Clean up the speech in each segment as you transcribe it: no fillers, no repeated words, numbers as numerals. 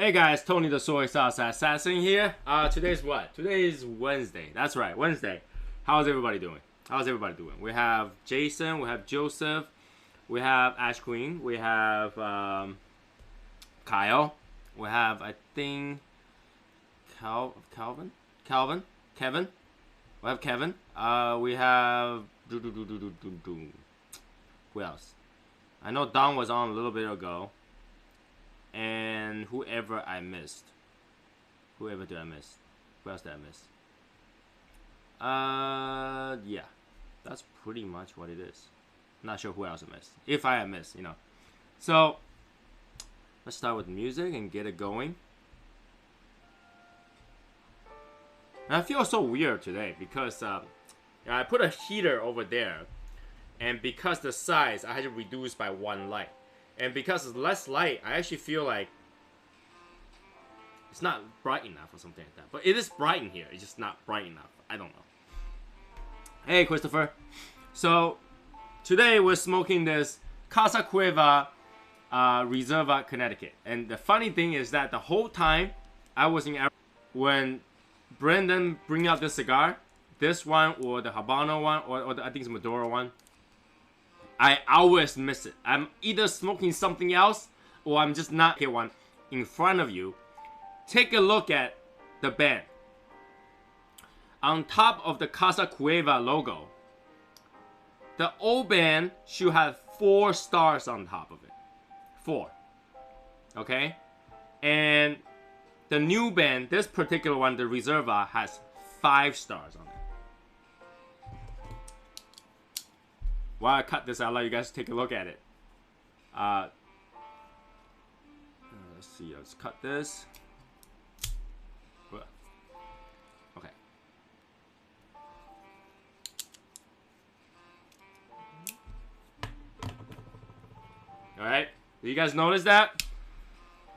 Hey guys, Tony the SoySauceAssassin here. Today's what? Today is Wednesday. That's right, Wednesday. How's everybody doing? We have Jason, we have Joseph, we have Ash Queen, we have Kyle, we have I think Kevin. We have Kevin. We have who else? I know Don was on a little bit ago. And whoever I missed. Whoever did I miss? Who else did I miss? Yeah. That's pretty much what it is. Not sure who else I missed. If I have missed, you know. So, let's start with music and get it going. And I feel so weird today because I put a heater over there. And because the size, I had to reduce by one light. And because it's less light, I actually feel like it's not bright enough or something like that. But it is bright in here. It's just not bright enough. I don't know. Hey, Christopher. So, today we're smoking this Casa Cuevas Reserva Conneticut. And the funny thing is that the whole time I was in Arizona, when Brendan bring out this cigar, this one or the Habano one or I think it's Maduro one, I always miss it. I'm either smoking something else or I'm just not here one in front of you. Take a look at the band. On top of the Casa Cueva logo, the old band should have 4 stars on top of it. 4. Okay? And the new band, this particular one, the Reserva, has 5 stars on it. While I cut this, I'll let you guys take a look at it. Let's see, let's cut this. Okay. Alright, do you guys notice that?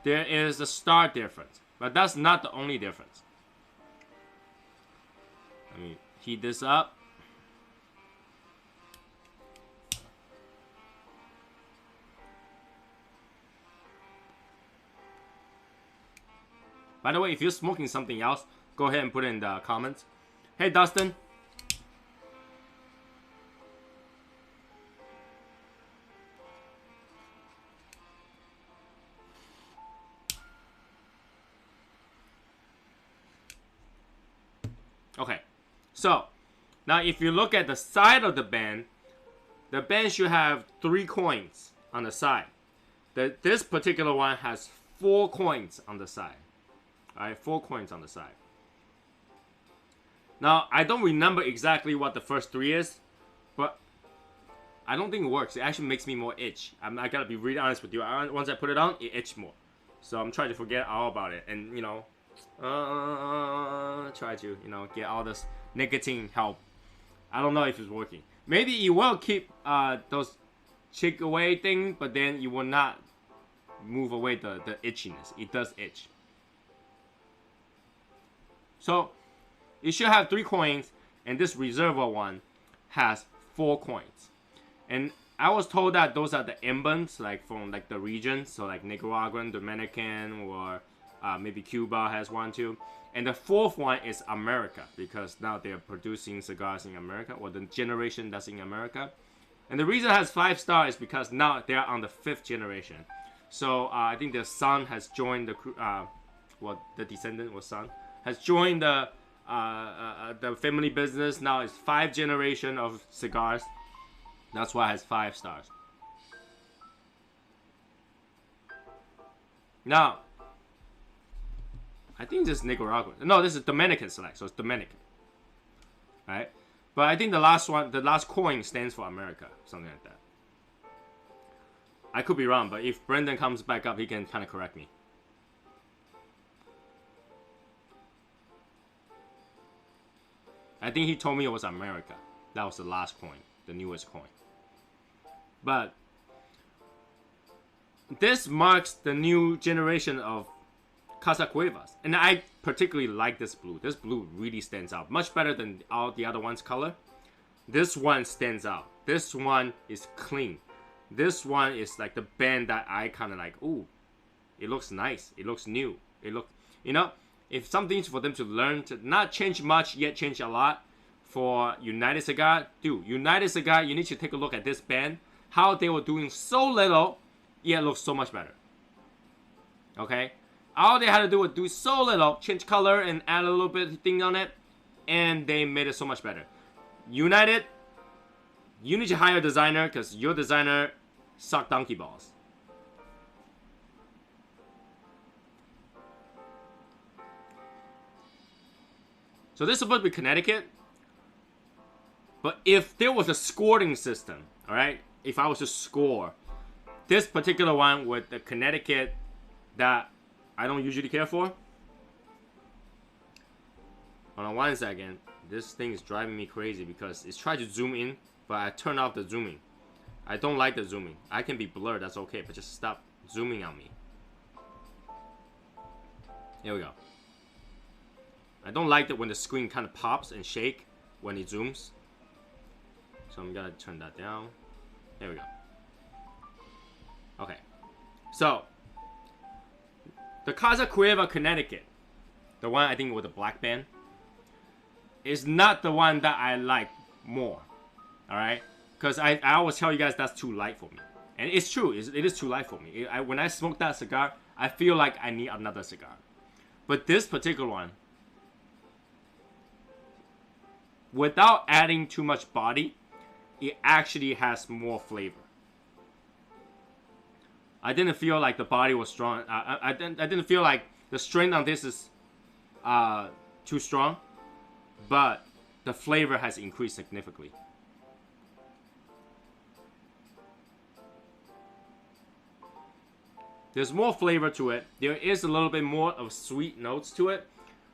There is a star difference, but that's not the only difference. Let me heat this up. By the way, if you're smoking something else, go ahead and put it in the comments. Hey, Dustin. Okay, so now if you look at the side of the band should have 3 coins on the side. This particular one has 4 coins on the side. Alright, 4 coins on the side. Now, I don't remember exactly what the first 3 is, but I don't think it works. It actually makes me more itch. I gotta be really honest with you. Once I put it on, it itches more. So I'm trying to forget all about it, and you know, try to get all this nicotine help. I don't know if it's working. Maybe it will keep those chick away thing, but then you will not move away the itchiness. It does itch. So, it should have 3 coins, and this Reserva one has 4 coins. And I was told that those are the emblems, like from like the regions, so like Nicaraguan, Dominican, or maybe Cuba has one too. And the 4th one is America, because now they're producing cigars in America, or the generation that's in America. And the reason it has 5 stars is because now they're on the 5th generation. So I think the son has joined the the descendant or son has joined the family business. Now it's 5 generation of cigars. That's why it has 5 stars. Now, I think this is Nicaraguan. No, this is Dominican select, so it's Dominican. Right? But I think the last one, the last coin stands for America, something like that. I could be wrong, but if Brendan comes back up, he can kind of correct me. I think he told me it was America. That was the last coin, the newest coin. But this marks the new generation of Casa Cuevas. And I particularly like this blue. This blue really stands out. Much better than all the other ones' color. This one stands out. This one is clean. This one is like the band that I kind of like. Ooh, It looks nice. It looks new. It look, you know, if something for them to learn to not change much yet change a lot for United Cigar, dude, United Cigar, you need to take a look at this band. How they were doing so little, yet looks so much better. Okay? All they had to do was do so little, change color and add a little bit of thing on it, and they made it so much better. United, you need to hire a designer because your designer suck donkey balls. So this is supposed to be Connecticut, but if there was a scoring system, all right, if I was to score this particular one with the Connecticut that I don't usually care for. Hold on 1 second. This thing is driving me crazy because it's trying to zoom in, but I turn off the zooming. I don't like the zooming. I can be blurred, that's okay, but just stop zooming on me. Here we go. I don't like that when the screen kind of pops and shake when it zooms. So I'm gonna turn that down. There we go. Okay. So, the Casa Cuevas Conneticut, the one I think with the black band, is not the one that I like more. Alright? Because I always tell you guys that's too light for me. And it's true, it is too light for me. When I smoke that cigar, I feel like I need another cigar. But this particular one, without adding too much body, it actually has more flavor. I didn't feel like the body was strong. I didn't feel like the strength on this is too strong, but the flavor has increased significantly. There's more flavor to it. There is a little bit more of sweet notes to it.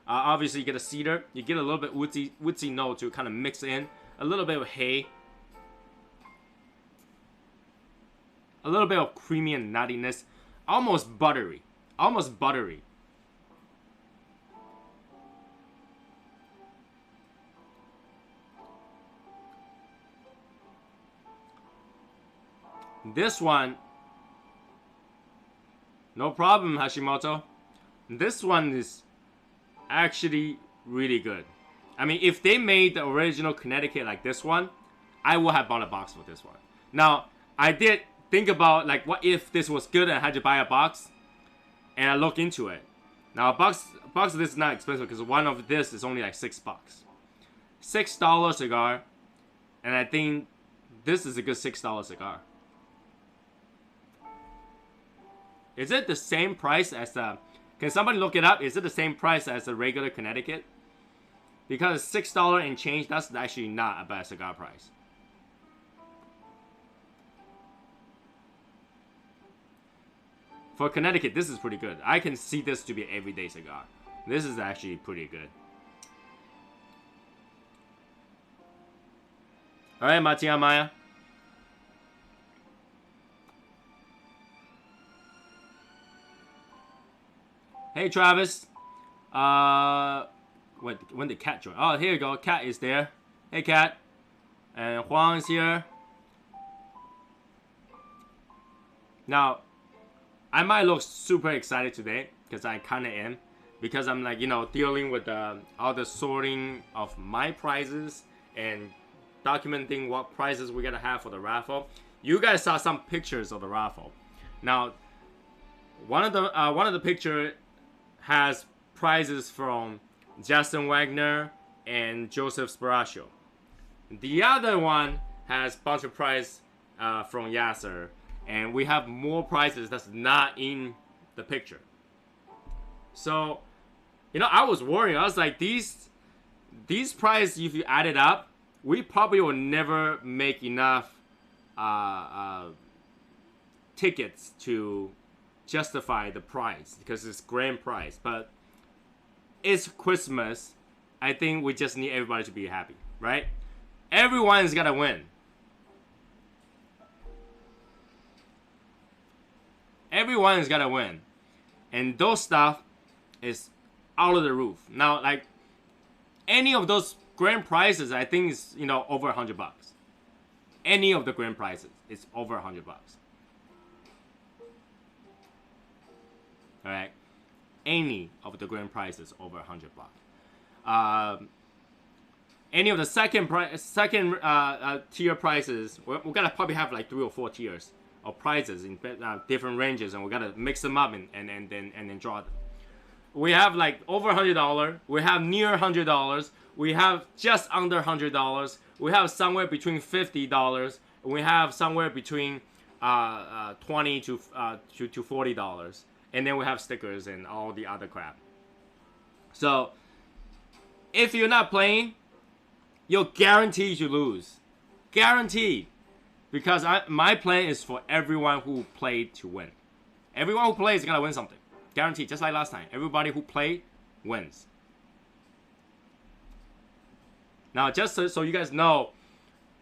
Obviously, you get a cedar. You get a little bit woodsy note to kind of mix in. A little bit of hay. A little bit of creamy and nuttiness. Almost buttery. Almost buttery. This one, no problem, Hashimoto. This one is actually really good. I mean, if they made the original Connecticut like this one, I would have bought a box for this one. Now, I did think about, like, what if this was good and I had to buy a box? And I looked into it. Now, a box of this is not expensive because one of this is only like $6. $6 cigar. And I think this is a good $6 cigar. Is it the same price as the... Can somebody look it up? Is it the same price as the regular Connecticut? Because $6 and change, that's actually not a bad cigar price. For Connecticut, this is pretty good. I can see this to be an everyday cigar. This is actually pretty good. Alright, Matia Maya. Hey, Travis. When did Cat join? Oh, here you go. Cat is there. Hey, Cat. And Huang is here. Now, I might look super excited today because I kind of am. Because I'm like, you know, dealing with all the sorting of my prizes and documenting what prizes we're going to have for the raffle. You guys saw some pictures of the raffle. Now, one of the picture has prizes from Justin Wagner and Joseph Sparaccio. The other one has a bunch of prizes from Yasser. And we have more prizes that's not in the picture. So, you know, I was worried. I was like, these prizes, if you add it up, we probably will never make enough tickets to justify the prize because it's grand prize. But it's Christmas. I think we just need everybody to be happy, right? Everyone's gotta win. Everyone's gotta win. And those stuff is out of the roof. Now, like, any of those grand prizes, I think is, you know, over $100. Any of the grand prizes is over $100. All right, any of the grand prizes over $100. Any of the second tier prizes, we're gonna probably have like 3 or 4 tiers of prizes in different ranges, and we're gonna mix them up and then draw them. We have like over $100. We have near $100. We have just under $100. We have somewhere between $50. We have somewhere between $20 to $40, and then we have stickers and all the other crap. So if you're not playing, you're guaranteed to lose, guaranteed, because my plan is for everyone who played to win. Everyone who plays is gonna win something, guaranteed. Just like last time, everybody who played wins. Now, just so you guys know,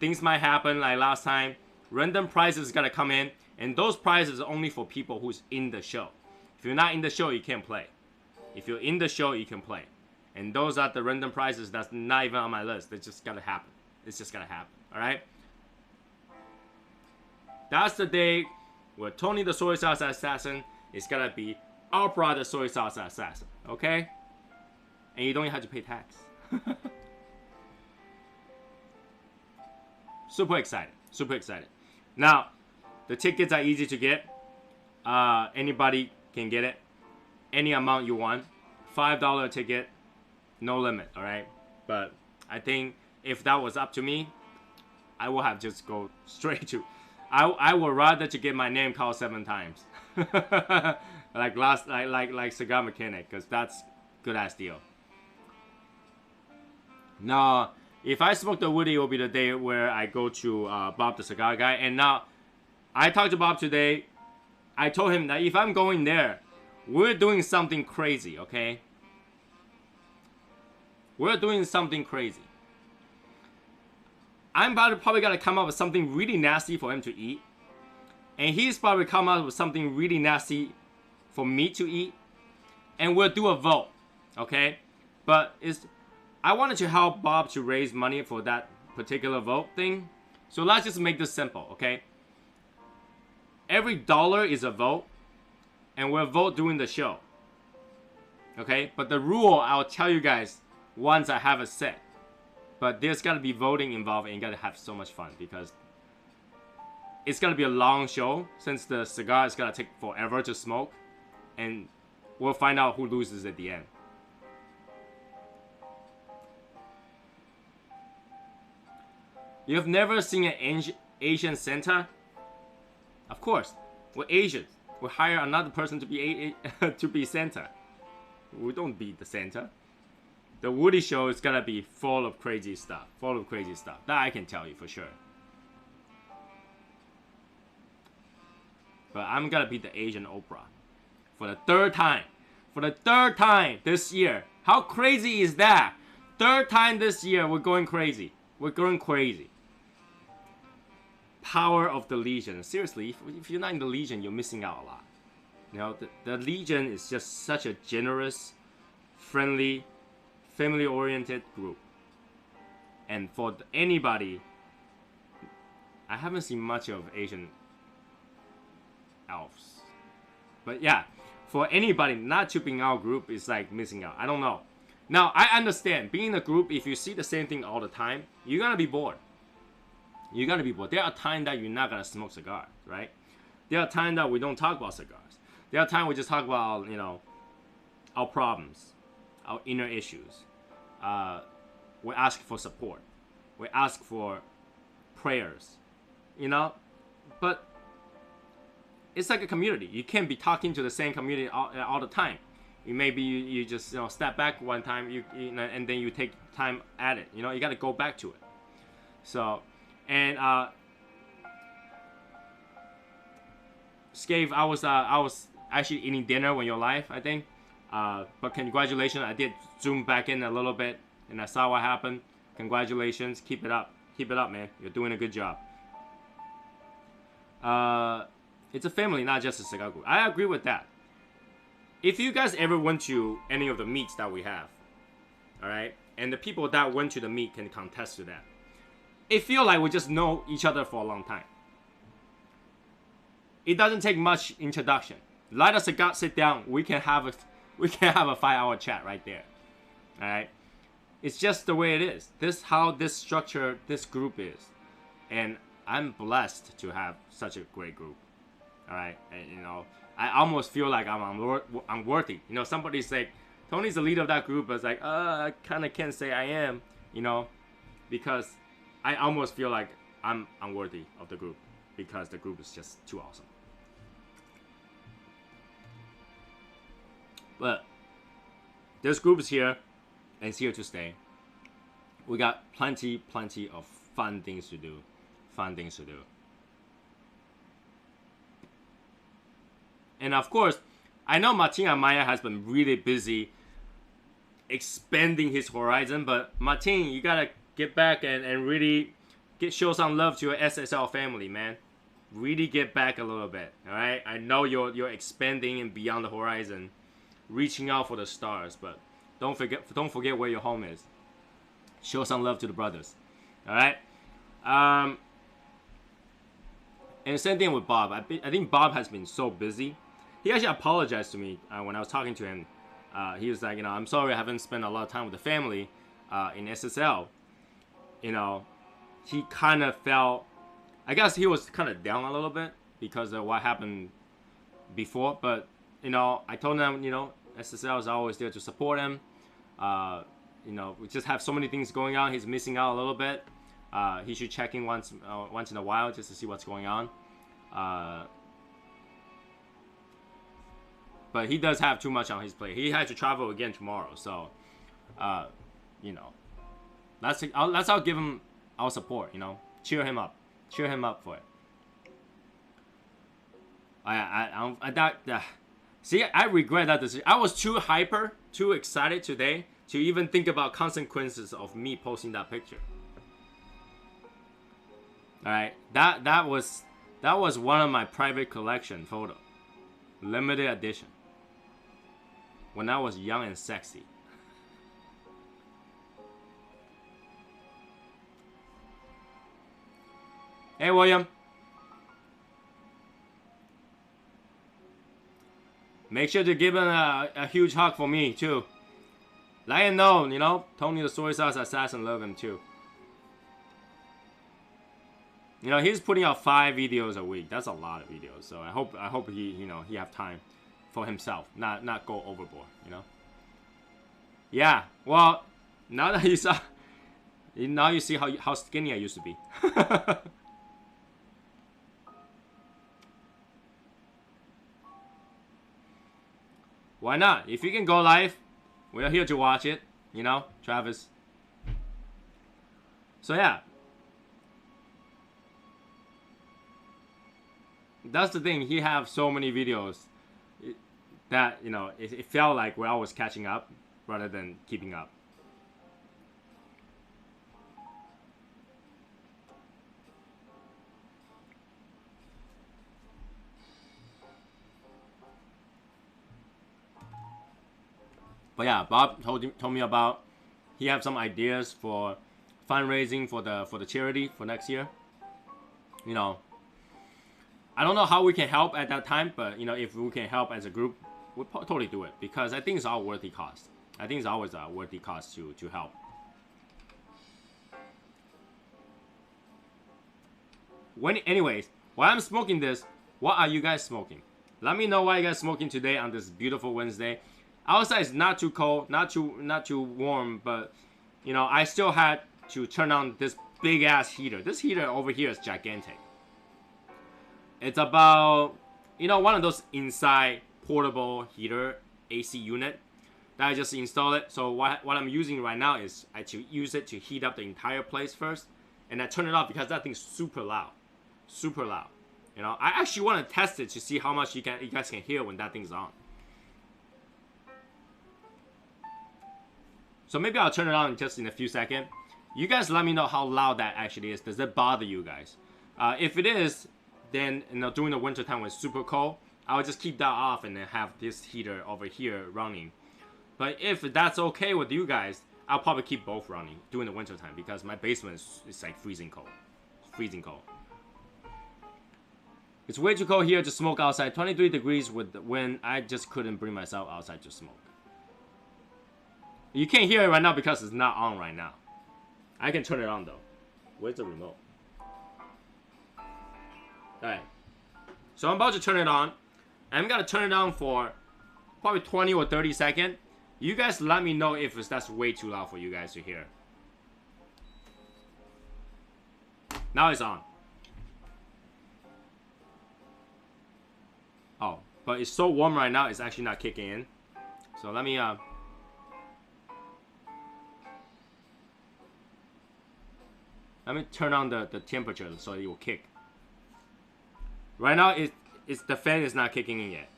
things might happen like last time. Random prizes gonna come in, and those prizes are only for people who's in the show. If you're not in the show, you can't play. If you're in the show, you can play. And those are the random prizes that's not even on my list. It's just gonna happen. It's just gonna happen. All right. That's the day where Tony the Soy Sauce Assassin is gonna be our brother Soy Sauce Assassin. Okay. And you don't even have to pay tax. Super excited. Super excited. Now, the tickets are easy to get. Anybody can get it. Any amount you want. $5 a ticket. No limit, all right? But I think if that was up to me, I would have just go straight to... I would rather to get my name called 7 times. like Cigar Mechanic, because that's good-ass deal. Now, if I smoke the Woody, it will be the day where I go to Bob the Cigar Guy. And now, I talked to Bob today. I told him that if I'm going there, we're doing something crazy, okay? We're doing something crazy. I'm probably gonna come up with something really nasty for him to eat. And he's probably come up with something really nasty for me to eat. And we'll do a vote, okay? But I wanted to help Bob to raise money for that particular vote thing. So let's just make this simple, okay? Every dollar is a vote, and we'll vote during the show. Okay? But the rule, I'll tell you guys once I have it set. But there's gotta be voting involved, and you gotta have so much fun, because it's gonna be a long show, since the cigar is gonna take forever to smoke, and we'll find out who loses at the end. You've never seen an Asian Santa? Of course, we're Asians. We hire another person to be to be Santa. We don't be the Santa. The Woody show is gonna be full of crazy stuff. Full of crazy stuff. That I can tell you for sure. But I'm gonna be the Asian Oprah. For the 3rd time. For the 3rd time this year. How crazy is that? 3rd time this year, we're going crazy. We're going crazy. Power of the Legion. Seriously, if you're not in the Legion, you're missing out a lot. You know, the Legion is just such a generous, friendly, family-oriented group. And for anybody, I haven't seen much of Asian elves. But yeah, for anybody not to be in our group is like missing out. I don't know. Now, I understand. Being in a group, if you see the same thing all the time, you're gonna be bored. You're gonna be bored. There are times that you're not gonna smoke cigars, right? There are times that we don't talk about cigars. There are times we just talk about, you know, our problems, our inner issues. We ask for support. We ask for prayers, you know? But it's like a community. You can't be talking to the same community all the time. Maybe you just, you know, step back one time, you know, and then you take time at it. You know, you got to go back to it. So, and Scave, I was actually eating dinner when you're live, I think. But congratulations, I did zoom back in a little bit, and I saw what happened. Congratulations, keep it up, man. You're doing a good job. It's a family, not just a cigar group. I agree with that. If you guys ever went to any of the meets that we have, all right, and the people that went to the meet can contest to that, it feels like we just know each other for a long time. It doesn't take much introduction. light a cigar, sit down. We can have a 5-hour chat right there. All right. It's just the way it is. This how this structure, this group is, and I'm blessed to have such a great group. All right, and, you know, I almost feel like I'm worthy. You know, somebody's like, Tony's the leader of that group, but it's like, I kind of can't say I am. You know, because I almost feel like I'm worthy of the group because the group is just too awesome. But this group is here. And it's here to stay. We got plenty of fun things to do. And of course, I know Martin Amaya has been really busy expanding his horizon, but Martin, you gotta get back and really show some love to your SSL family, man. Really get back a little bit, all right? I know you're expanding and beyond the horizon, reaching out for the stars, but don't forget where your home is. Show some love to the brothers. All right. And same thing with Bob. I think Bob has been so busy. He actually apologized to me when I was talking to him. He was like, you know, I'm sorry I haven't spent a lot of time with the family in SSL. You know, he kind of felt, I guess he was kind of down a little bit because of what happened before. But, you know, I told him, you know, SSL is always there to support him. You know, we just have so many things going on. He's missing out a little bit. He should check in once in a while just to see what's going on. But he does have too much on his plate. He had to travel again tomorrow, so you know, let's give him our support. You know, cheer him up for it. See, I regret that decision. I was too hyper, too excited today to even think about consequences of me posting that picture. All right, that was one of my private collection photo, limited edition. When I was young and sexy. Hey, William. Make sure to give him a huge hug for me, too. Let him know, you know, Tony the Soy Sauce Assassin love him, too. You know, he's putting out 5 videos a week. That's a lot of videos. So I hope he, you know, he have time for himself, not go overboard, you know. Yeah, well, now that you see how skinny I used to be. Why not? If you can go live, we're here to watch it, you know, Travis. So yeah. That's the thing, he have so many videos that, you know, it felt like we're always catching up rather than keeping up. But yeah, Bob told me about he have some ideas for fundraising for the charity for next year. You know, I don't know how we can help at that time, but you know, if we can help as a group, we'll totally do it because I think it's all worthy cost. I think it's always a worthy cost to help. Anyways, while I'm smoking this, what are you guys smoking? Let me know what you guys smoking today on this beautiful Wednesday. Outside is not too cold, not too warm, but you know, I still had to turn on this big ass heater. This heater over here is gigantic. It's about, you know, one of those inside portable heater AC unit that I just installed it. So what I'm using right now is I use it to heat up the entire place first, and I turn it off because that thing's super loud, super loud. You know, I actually want to test it to see how much you guys can hear when that thing's on. So maybe I'll turn it on just in a few seconds. You guys let me know how loud that actually is. Does it bother you guys? If it is, then you know, during the winter time when it's super cold, I'll just keep that off and then have this heater over here running. But if that's okay with you guys, I'll probably keep both running during the winter time because my basement is like freezing cold. It's freezing cold. It's way too cold here to smoke outside. 23 degrees with the wind. I just couldn't bring myself outside to smoke. You can't hear it right now because it's not on right now. I can turn it on though. Where's the remote? Alright. So I'm about to turn it on. I'm gonna turn it on for probably 20 or 30 seconds. You guys let me know if that's way too loud for you guys to hear. Now it's on. Oh, but it's so warm right now, it's actually not kicking in. So let me turn on the temperature so it will kick. Right now, it's the fan is not kicking in yet.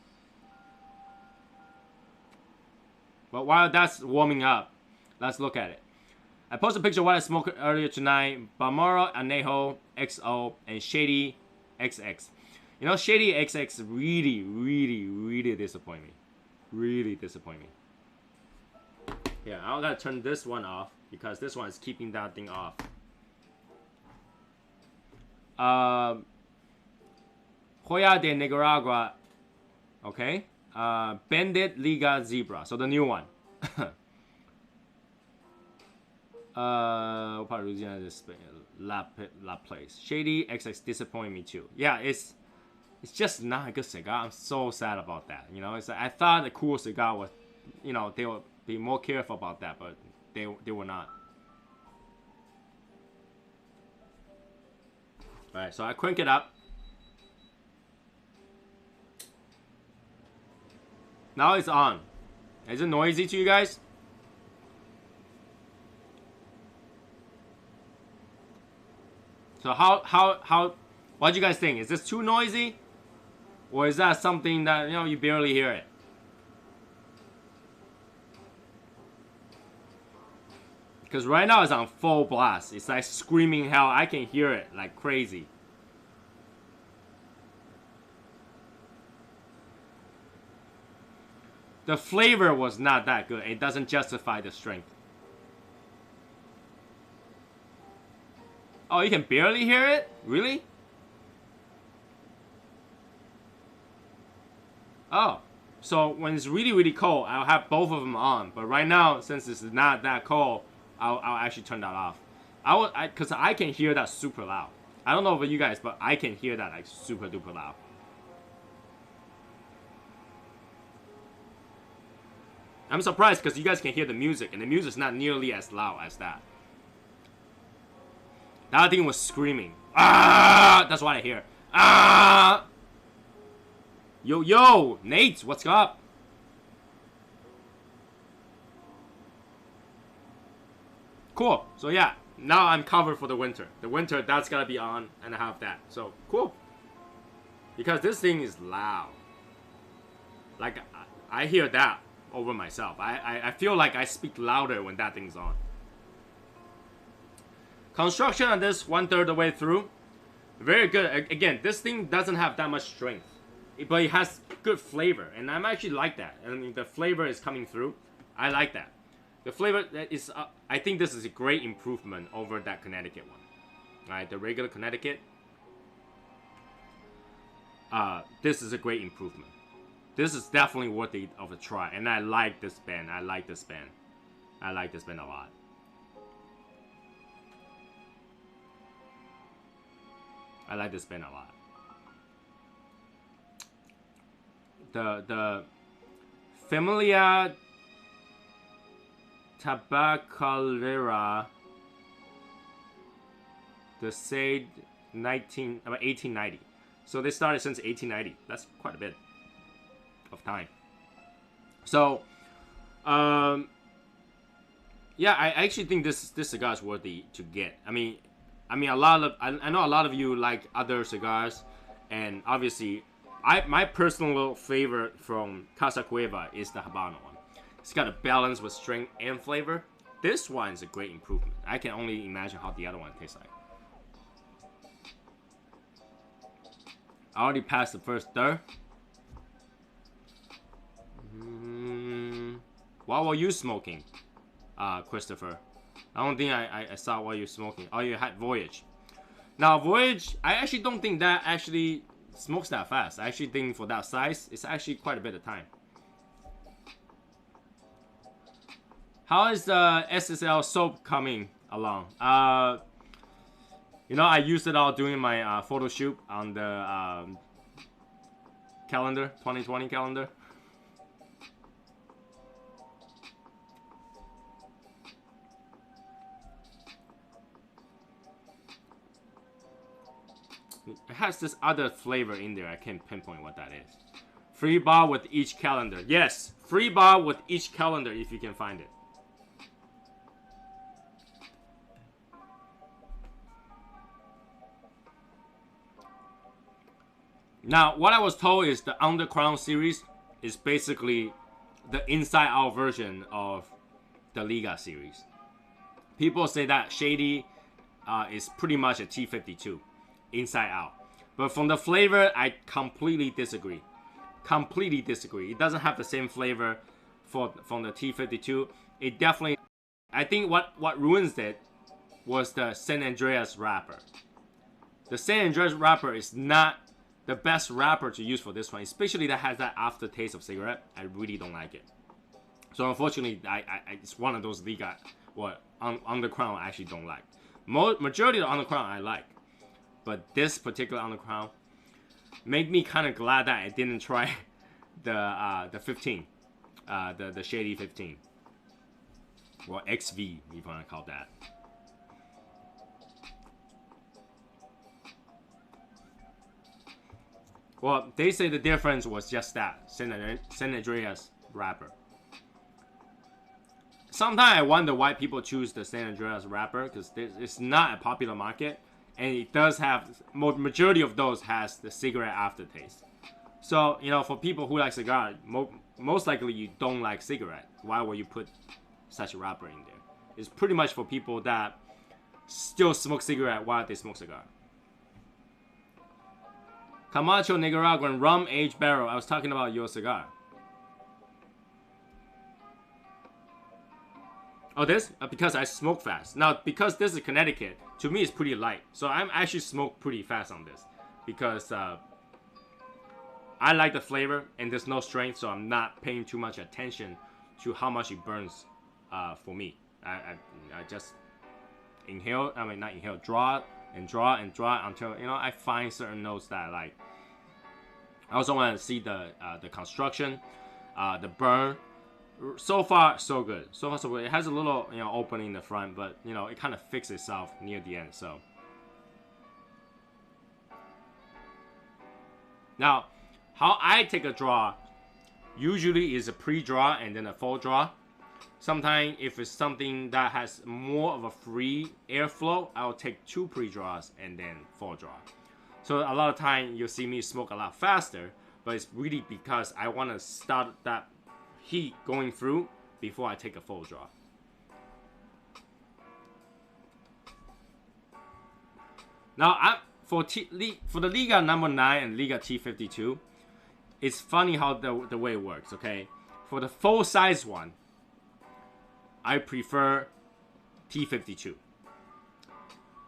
But while that's warming up, let's look at it. I posted a picture of what I smoked earlier tonight. Balmoral, Anejo, XO, and Shady XX. You know, Shady XX really disappoint me. Really disappoint me. Yeah, I gotta turn this one off because this one is keeping that thing off. Joya de Nicaragua. Okay. Bandit Liga Zebra. So the new one. La Place. Shady XX disappointed me too. Yeah, it's just not a good cigar. I'm so sad about that. You know, it's like, I thought the cool cigar was, you know, they would be more careful about that, but they were not. Alright, so I crank it up. Now it's on. Is it noisy to you guys? So what do you guys think? Is this too noisy? Or is that something that, you know, you barely hear it? Because right now it's on full blast. It's like screaming hell. I can hear it like crazy. The flavor was not that good. It doesn't justify the strength. Oh, you can barely hear it? Really? Oh, so when it's really cold, I'll have both of them on. But right now, since it's not that cold, I'll actually turn that off. Cause I can hear that super loud. I don't know about you guys, but I can hear that like super duper loud. I'm surprised because you guys can hear the music, and the music's not nearly as loud as that. That thing was screaming. Ah! That's what I hear. Ah! Yo, Nate, what's up? Cool. So yeah, now I'm covered for the winter. The winter, that's gotta be on, and I have that. So cool. Because this thing is loud. Like I hear that over myself. I feel like I speak louder when that thing's on. Construction on this 1/3 of the way through. Very good. Again, this thing doesn't have that much strength, but it has good flavor, and I'm actually like that. I mean, the flavor is coming through. I like that. The flavor is. I think this is a great improvement over that Connecticut one. All right, the regular Connecticut. This is a great improvement. This is definitely worthy of a try, and I like this band. I like this band. I like this band a lot. I like this band a lot. The Familia Tabacalera, the Sade 1890. So they started since 1890. That's quite a bit of time. So, yeah, I actually think this cigar is worthy to get. I mean, I know a lot of you like other cigars, and obviously, my personal favorite from Casa Cueva is the Habano one. It's got a balance with strength and flavor. This one is a great improvement. I can only imagine how the other one tastes like. I already passed the first third. What were you smoking, Christopher? I don't think I saw what you're smoking. Oh, you had Voyage. Now, Voyage, I actually don't think that actually smokes that fast. I actually think for that size, it's actually quite a bit of time. How is the SSL soap coming along? You know, I used it all doing my photo shoot on the calendar, 2020 calendar. It has this other flavor in there. I can't pinpoint what that is. Free bar with each calendar. Yes, free bar with each calendar if you can find it. Now, what I was told is the Underground series is basically the inside-out version of the Liga series. People say that Shady is pretty much a T52, inside out. But from the flavor, I completely disagree. Completely disagree. It doesn't have the same flavor from the T52. It definitely, I think what ruins it was the San Andreas wrapper. The San Andreas wrapper is not the best wrapper to use for this one, especially that has that aftertaste of cigarette. I really don't like it. So unfortunately, it's one of those Liga Underground I actually don't like. Majority of the Underground I like, but this particular Underground made me kind of glad that I didn't try the 15, the Shady 15, or XV if you want to call that. Well, they say the difference was just that, San Andreas wrapper. Sometimes I wonder why people choose the San Andreas wrapper, because it's not a popular market, and it does have, majority of those has the cigarette aftertaste. So, you know, for people who like cigar, most likely you don't like cigarette. Why would you put such a wrapper in there? It's pretty much for people that still smoke cigarette while they smoke cigar. Camacho Nicaraguan rum aged barrel. I was talking about your cigar. Oh, this? Because I smoke fast. Now, because this is Connecticut, to me it's pretty light. So I'm actually smoke pretty fast on this. Because I like the flavor and there's no strength, so I'm not paying too much attention to how much it burns for me. I just inhale, I mean not inhale, draw and draw and draw until, you know, I find certain notes that I like. I also want to see the construction, the burn. So far, so good. So far, so good. It has a little, you know, opening in the front, but you know, it kind of fixes itself near the end. So now, how I take a draw usually is a pre-draw and then a full draw. Sometimes, if it's something that has more of a free airflow, I'll take 2 pre-draws and then full draw. So a lot of time you'll see me smoke a lot faster, but it's really because I want to start that heat going through before I take a full draw. Now, for the Liga number 9 and Liga T52, it's funny how the way it works, okay? For the full size one, I prefer T52.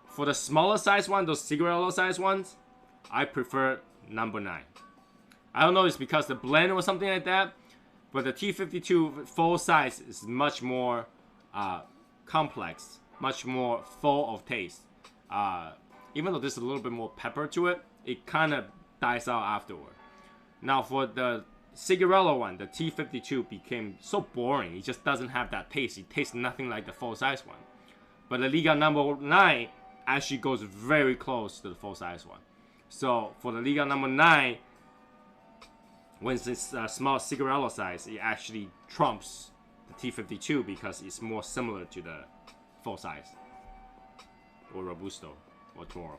For the smaller size one, those cigarillo size ones, I prefer number 9. I don't know if it's because the blend or something like that, but the T52 full size is much more complex, much more full of taste. Even though there's a little bit more pepper to it, it kind of dies out afterward. Now for the cigarillo one, the T52 became so boring. It just doesn't have that taste. It tastes nothing like the full size one. But the Liga number 9 actually goes very close to the full size one. So for the Liga number 9, when it's a small cigarillo size, it actually trumps the T52 because it's more similar to the full size, or Robusto, or Toro.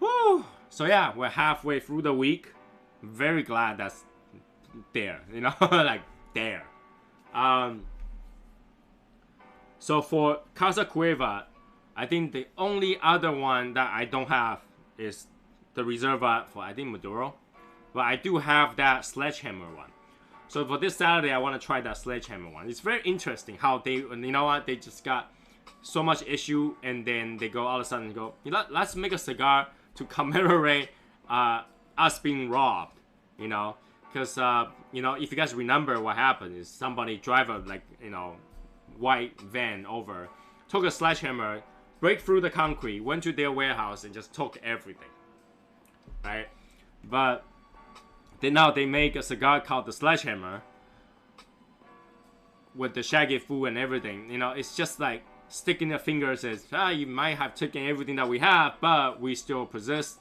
Woo! So yeah, we're halfway through the week. Very glad that's there, you know, like there. So for Casa Cueva, I think the only other one that I don't have is the Reserva for, I think, Maduro. But I do have that Sledgehammer one. So for this Saturday, I want to try that sledgehammer one. It's very interesting how they, you know what, they just got so much issue, and then they go all of a sudden go, you know, let's make a cigar to commemorate us being robbed, you know, because you know, if you guys remember what happened is somebody drive a, like, you know, white van over, took a sledgehammer, break through the concrete, went to their warehouse and just took everything, right? But then now they make a cigar called the sledgehammer with the shaggy food and everything. You know, it's just like sticking their fingers as, you might have taken everything that we have, but we still possess,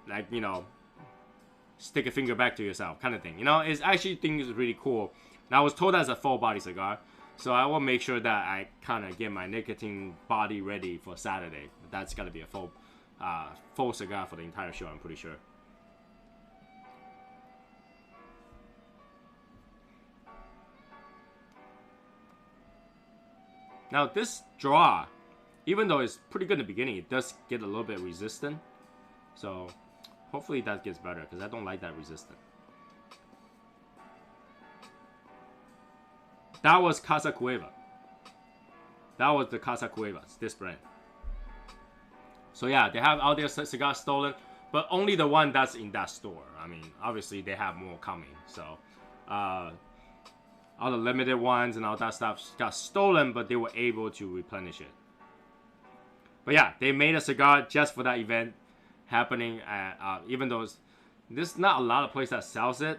like, you know, stick a finger back to yourself kind of thing. You know, it's actually think it's really cool. Now I was told that's a full body cigar, so I will make sure that I kind of get my nicotine body ready for Saturday. That's gotta be a full cigar for the entire show, I'm pretty sure. Now this draw, even though it's pretty good in the beginning, it does get a little bit resistant. So hopefully that gets better, because I don't like that resistant. That was Casa Cueva. That was the Casa Cuevas, this brand. So yeah, they have all their cigars stolen, but only the one that's in that store. I mean, obviously they have more coming. So all the limited ones and all that stuff got stolen, but they were able to replenish it. But yeah, they made a cigar just for that event happening at, even though there's not a lot of places that sells it,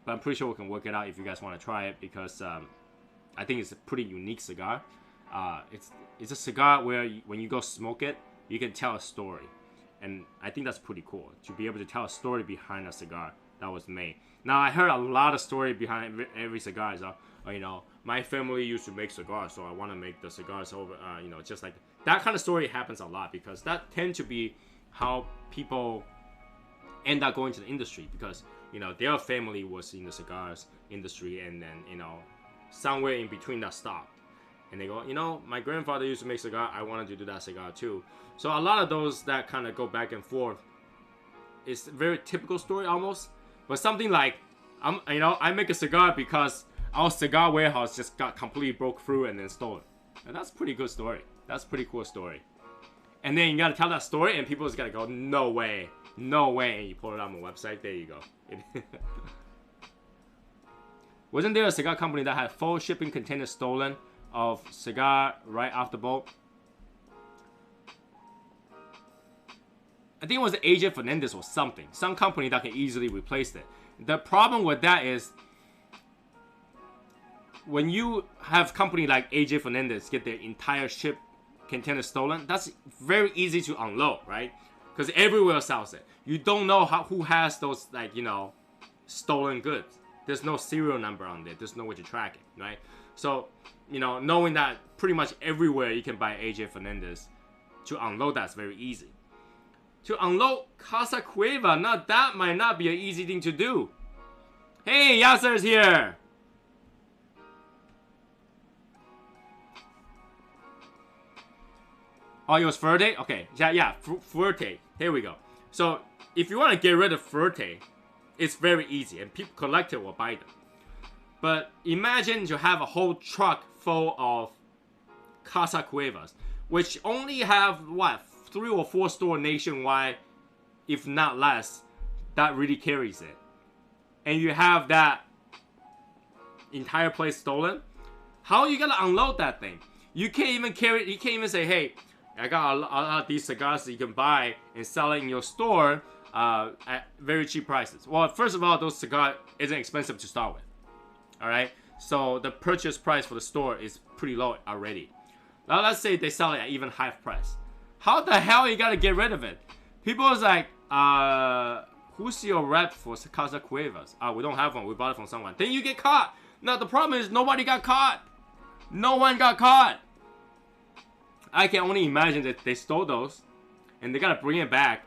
but I'm pretty sure we can work it out if you guys want to try it, because I think it's a pretty unique cigar. It's a cigar where when you go smoke it, you can tell a story, and I think that's pretty cool to be able to tell a story behind a cigar that was made. Now I heard a lot of story behind every cigar. So, you know, my family used to make cigars, so I want to make the cigars over. You know, just like that kind of story happens a lot, because that tend to be how people end up going to the industry, because, you know, their family was in the cigars industry, and then, you know, somewhere in between that stopped, and they go, you know, my grandfather used to make cigar, I wanted to do that cigar too. So a lot of those that kind of go back and forth is a very typical story almost. But something like, you know, I make a cigar because our cigar warehouse just got completely broke through and then stolen. And that's a pretty good story. That's a pretty cool story. And then you gotta tell that story, and people just gotta go, no way, no way, and you pull it on the website. There you go. Wasn't there a cigar company that had full shipping containers stolen of cigar right off the boat? I think it was AJ Fernandez or something. Some company that can easily replace it. The problem with that is, when you have company like AJ Fernandez get their entire ship container stolen, that's very easy to unload, right? Because everywhere sells it. You don't know who has those, like, you know, stolen goods. There's no serial number on there. There's no way to track it, right? So, you know, knowing that pretty much everywhere you can buy AJ Fernandez, to unload that's very easy. To unload Casa Cueva, that might not be an easy thing to do. Hey, Yasser's here! Oh, it was Fuerte? Okay, yeah, Fuerte. Here we go. So, if you want to get rid of Fuerte, it's very easy, and people collector will buy them. But imagine you have a whole truck full of Casa Cuevas, which only have, what, 3 or 4 stores nationwide, if not less, that really carries it. And you have that entire place stolen. How are you gonna unload that thing? You can't even carry. You can't even say, "Hey, I got a lot of these cigars that you can buy and sell it in your store at very cheap prices." Well, first of all, those cigars isn't expensive to start with. All right, so the purchase price for the store is pretty low already. Now let's say they sell it at even half price. How the hell you gotta get rid of it? People is like, who's your rep for Casa Cuevas? We don't have one. We bought it from someone. Then you get caught. Now the problem is nobody got caught. No one got caught. I can only imagine that they stole those, and they gotta bring it back,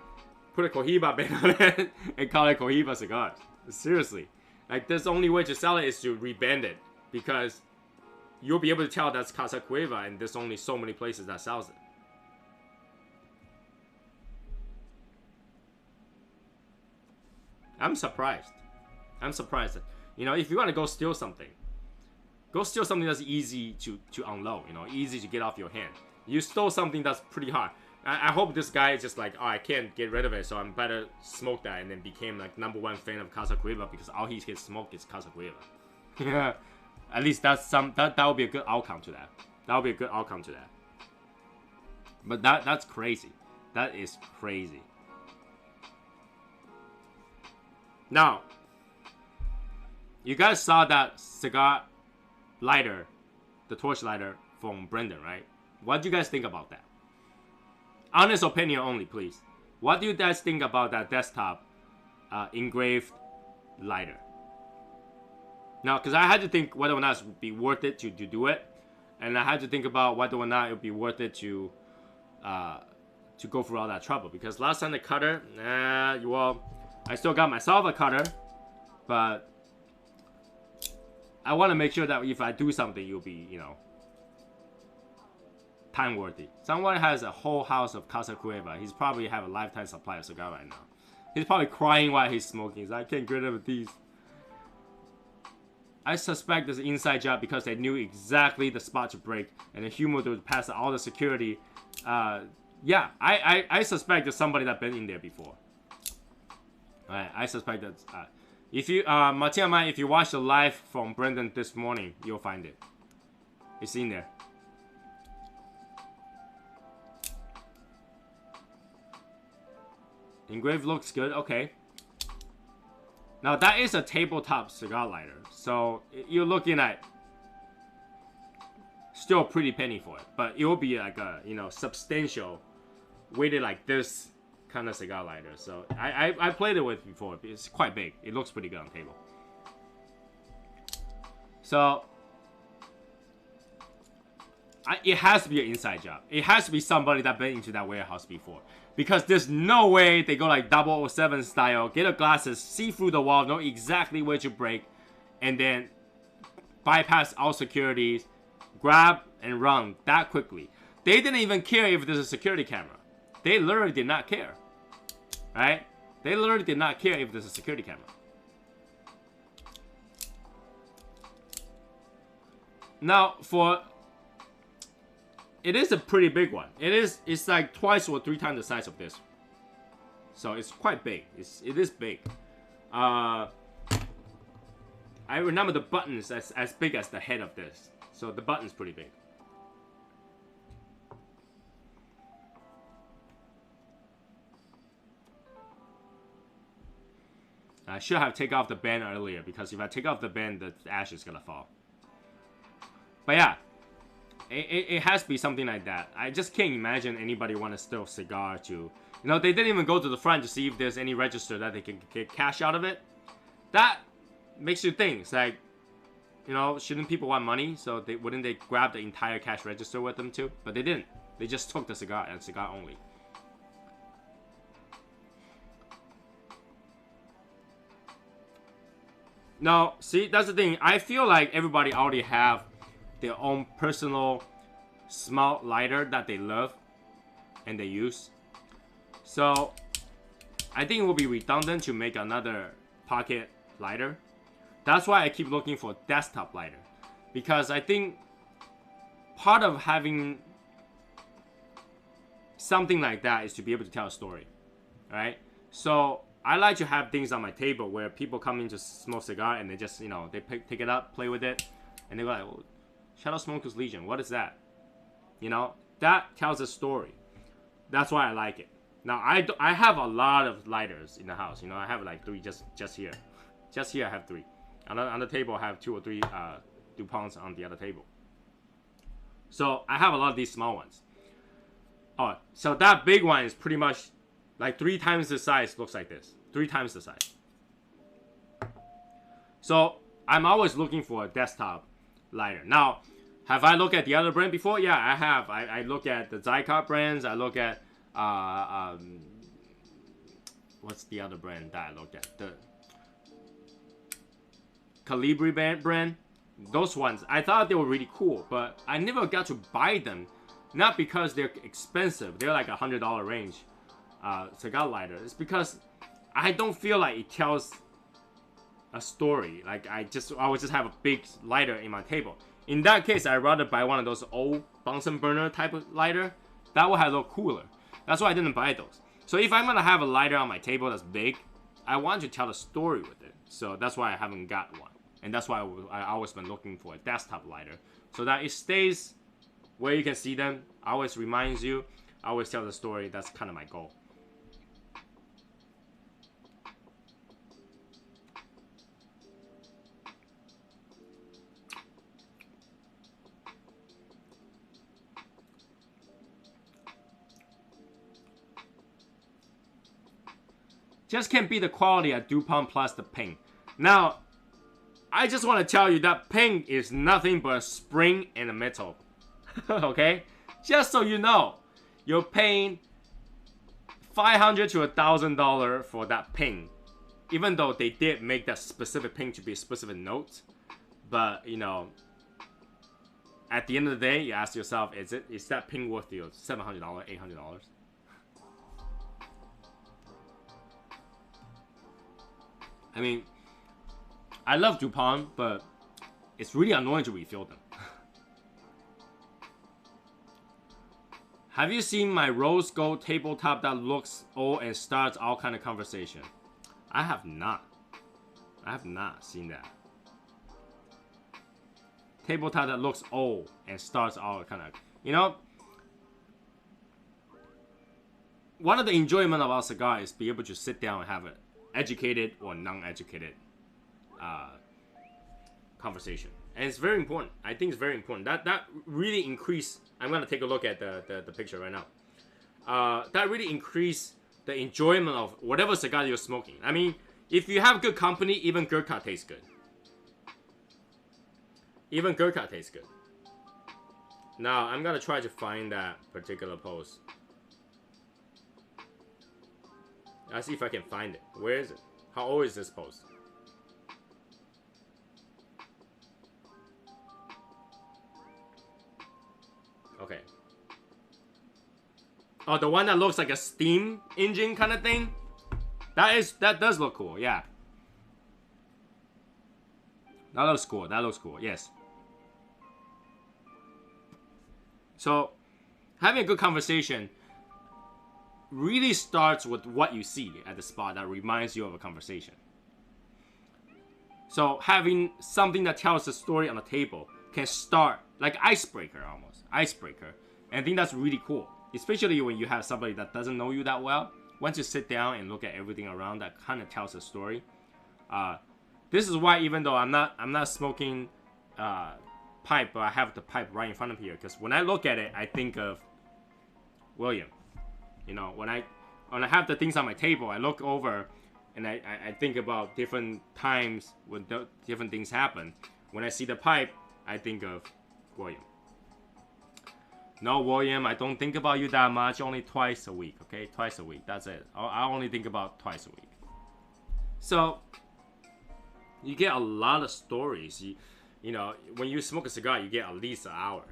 put a Cohiba band on it, and call it Cohiba cigars. Seriously, like, there's the only way to sell it is to rebrand it, because you'll be able to tell that's Casa Cueva, and there's only so many places that sells it. I'm surprised. I'm surprised. You know, if you want to go steal something that's easy to unload. You know, easy to get off your hand. You stole something that's pretty hard. I hope this guy is just like, oh, I can't get rid of it, so I'm better smoke that, and then became like #1 fan of Casa Cueva because all he can smoke is Casa Cueva. Yeah, at least that would be a good outcome to that. That would be a good outcome to that. But that's crazy. That is crazy. Now, you guys saw that cigar lighter, the torch lighter from Brendan, right? What do you guys think about that? Honest opinion only, please. What do you guys think about that desktop engraved lighter? Now, because I had to think whether or not it would be worth it to do it, and I had to think about whether or not it would be worth it to go through all that trouble. Because last time the cutter, well, I still got myself a cutter, but I want to make sure that if I do something, you'll be, you know, time worthy. Someone has a whole house of Casa Cueva. He's probably have a lifetime supply of cigar right now. He's probably crying while he's smoking. He's like, I can't get rid of these. I suspect it's an inside job because they knew exactly the spot to break, and the humidor would pass all the security. Yeah, I suspect there's somebody that's been in there before. Alright, I suspect that. If you, Matia, if you watch the live from Brendan this morning, you'll find it. It's in there. Engraved looks good. Okay. Now that is a tabletop cigar lighter, so you're looking at still a pretty penny for it, but it will be like a, you know, substantial, weighted like this kind of cigar lighter. So I played it with before. It's quite big. It looks pretty good on the table. So it has to be an inside job. It has to be somebody that been into that warehouse before. Because there's no way they go like 007 style, get a glasses, see through the wall, know exactly where to break, and then bypass all securities, grab and run that quickly. They didn't even care if there's a security camera. They literally did not care. Right? They literally did not care if there's a security camera. Now, it is a pretty big one. It's like twice or 3 times the size of this. So it's quite big. It is big. I remember the button is as big as the head of this. So the button's pretty big. I should have taken off the band earlier, because if I take off the band, the ash is gonna fall. But yeah, it has to be something like that. I just can't imagine anybody want to steal cigar to... You know, they didn't even go to the front to see if there's any register that they can get cash out of it. That makes you think. It's like, you know, shouldn't people want money? So wouldn't they grab the entire cash register with them too? But they didn't. They just took the cigar and cigar only. Now, see, that's the thing. I feel like everybody already have their own personal small lighter that they love and they use. So I think it will be redundant to make another pocket lighter. That's why I keep looking for desktop lighter, because I think part of having something like that is to be able to tell a story, right? So I like to have things on my table where people come in to smoke cigar and they just, you know, they pick it up, play with it, and they go like, oh, Shadow Smoker's Legion, what is that? You know, that tells a story. That's why I like it. Now, I have a lot of lighters in the house. You know, I have like 3 just here. Just here I have 3. On the table I have 2 or 3 DuPonts on the other table. So I have a lot of these small ones. Oh, so that big one is pretty much like 3 times the size. Looks like this. 3 times the size. So I'm always looking for a desktop lighter. Now, have I looked at the other brand before? Yeah, I have. I look at the Zycar brands. I look at what's the other brand that I looked at? The Calibri brand. Those ones, I thought they were really cool, but I never got to buy them. Not because they're expensive. They're like $100 range cigar lighter. It's because I don't feel like it tells a story. Like I would just have a big lighter in my table. In that case, I'd rather buy one of those old Bunsen burner type of lighter. That would have a little cooler. That's why I didn't buy those. So if I'm gonna have a lighter on my table that's big, I want to tell a story with it. So that's why I haven't got one. And that's why I always been looking for a desktop lighter. So that it stays where you can see them. Always reminds you. Always tell the story. That's kind of my goal. Just can't beat the quality at DuPont plus the ping. Now, I just want to tell you that ping is nothing but a spring and a metal. Okay? Just so you know, you're paying $500 to $1,000 for that ping. Even though they did make that specific ping to be a specific note. But, you know, at the end of the day, you ask yourself, is that ping worth the $700, $800? I mean, I love DuPont, but it's really annoying to refill them. Have you seen my rose gold tabletop that looks old and starts all kind of conversation? I have not. I have not seen that. Tabletop that looks old and starts all kind of... You know, one of the enjoyment of our cigar is be able to sit down and have it. Educated or non-educated conversation, and it's very important. I think it's very important. That really increase. I'm gonna take a look at the picture right now. That really increase the enjoyment of whatever cigar you're smoking. I mean, if you have good company, even Gurkha tastes good. Even Gurkha tastes good. Now I'm gonna try to find that particular post. I'll see if I can find it. Where is it? How old is this post? Okay. Oh, the one that looks like a steam engine kind of thing? That does look cool, yeah. That looks cool, yes. So, having a good conversation really starts with what you see at the spot that reminds you of a conversation. So having something that tells a story on the table can start like icebreaker almost. Icebreaker. And I think that's really cool. Especially when you have somebody that doesn't know you that well. Once you sit down and look at everything around, that kind of tells a story. This is why even though I'm not smoking pipe, but I have the pipe right in front of here. Because when I look at it, I think of William. You know, when I have the things on my table, I look over and I think about different times when different things happen. When I see the pipe, I think of William. No, William, I don't think about you that much. Only twice a week, okay? Twice a week. That's it. I only think about twice a week. So, you get a lot of stories. You know, when you smoke a cigar, you get at least an hour,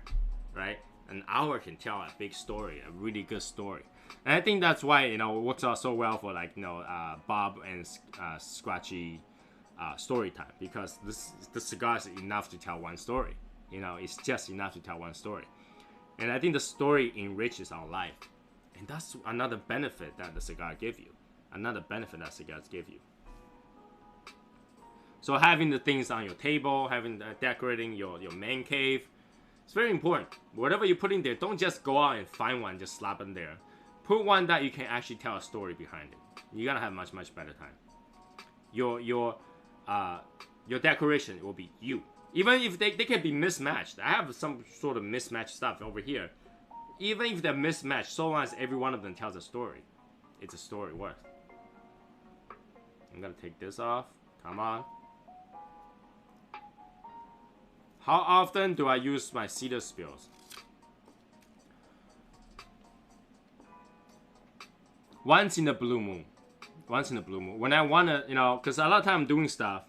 right? An hour can tell a big story, a really good story. And I think that's why, you know, it works out so well for, like, you know, Bob and Scratchy story time. Because the cigar is enough to tell one story. You know, it's just enough to tell one story. And I think the story enriches our life. And that's another benefit that the cigar gives you. Another benefit that cigars give you. So having the things on your table, decorating your man cave, it's very important. Whatever you put in there, don't just go out and find one, just slap it there. Put one that you can actually tell a story behind it. You're gonna have much better time. Your decoration will be you. Even if they can be mismatched. I have some sort of mismatched stuff over here. Even if they're mismatched, so long as every one of them tells a story, it's a story worth. I'm gonna take this off. Come on. How often do I use my cedar spills? Once in a blue moon. Once in a blue moon. When I wanna, you know, because a lot of time I'm doing stuff,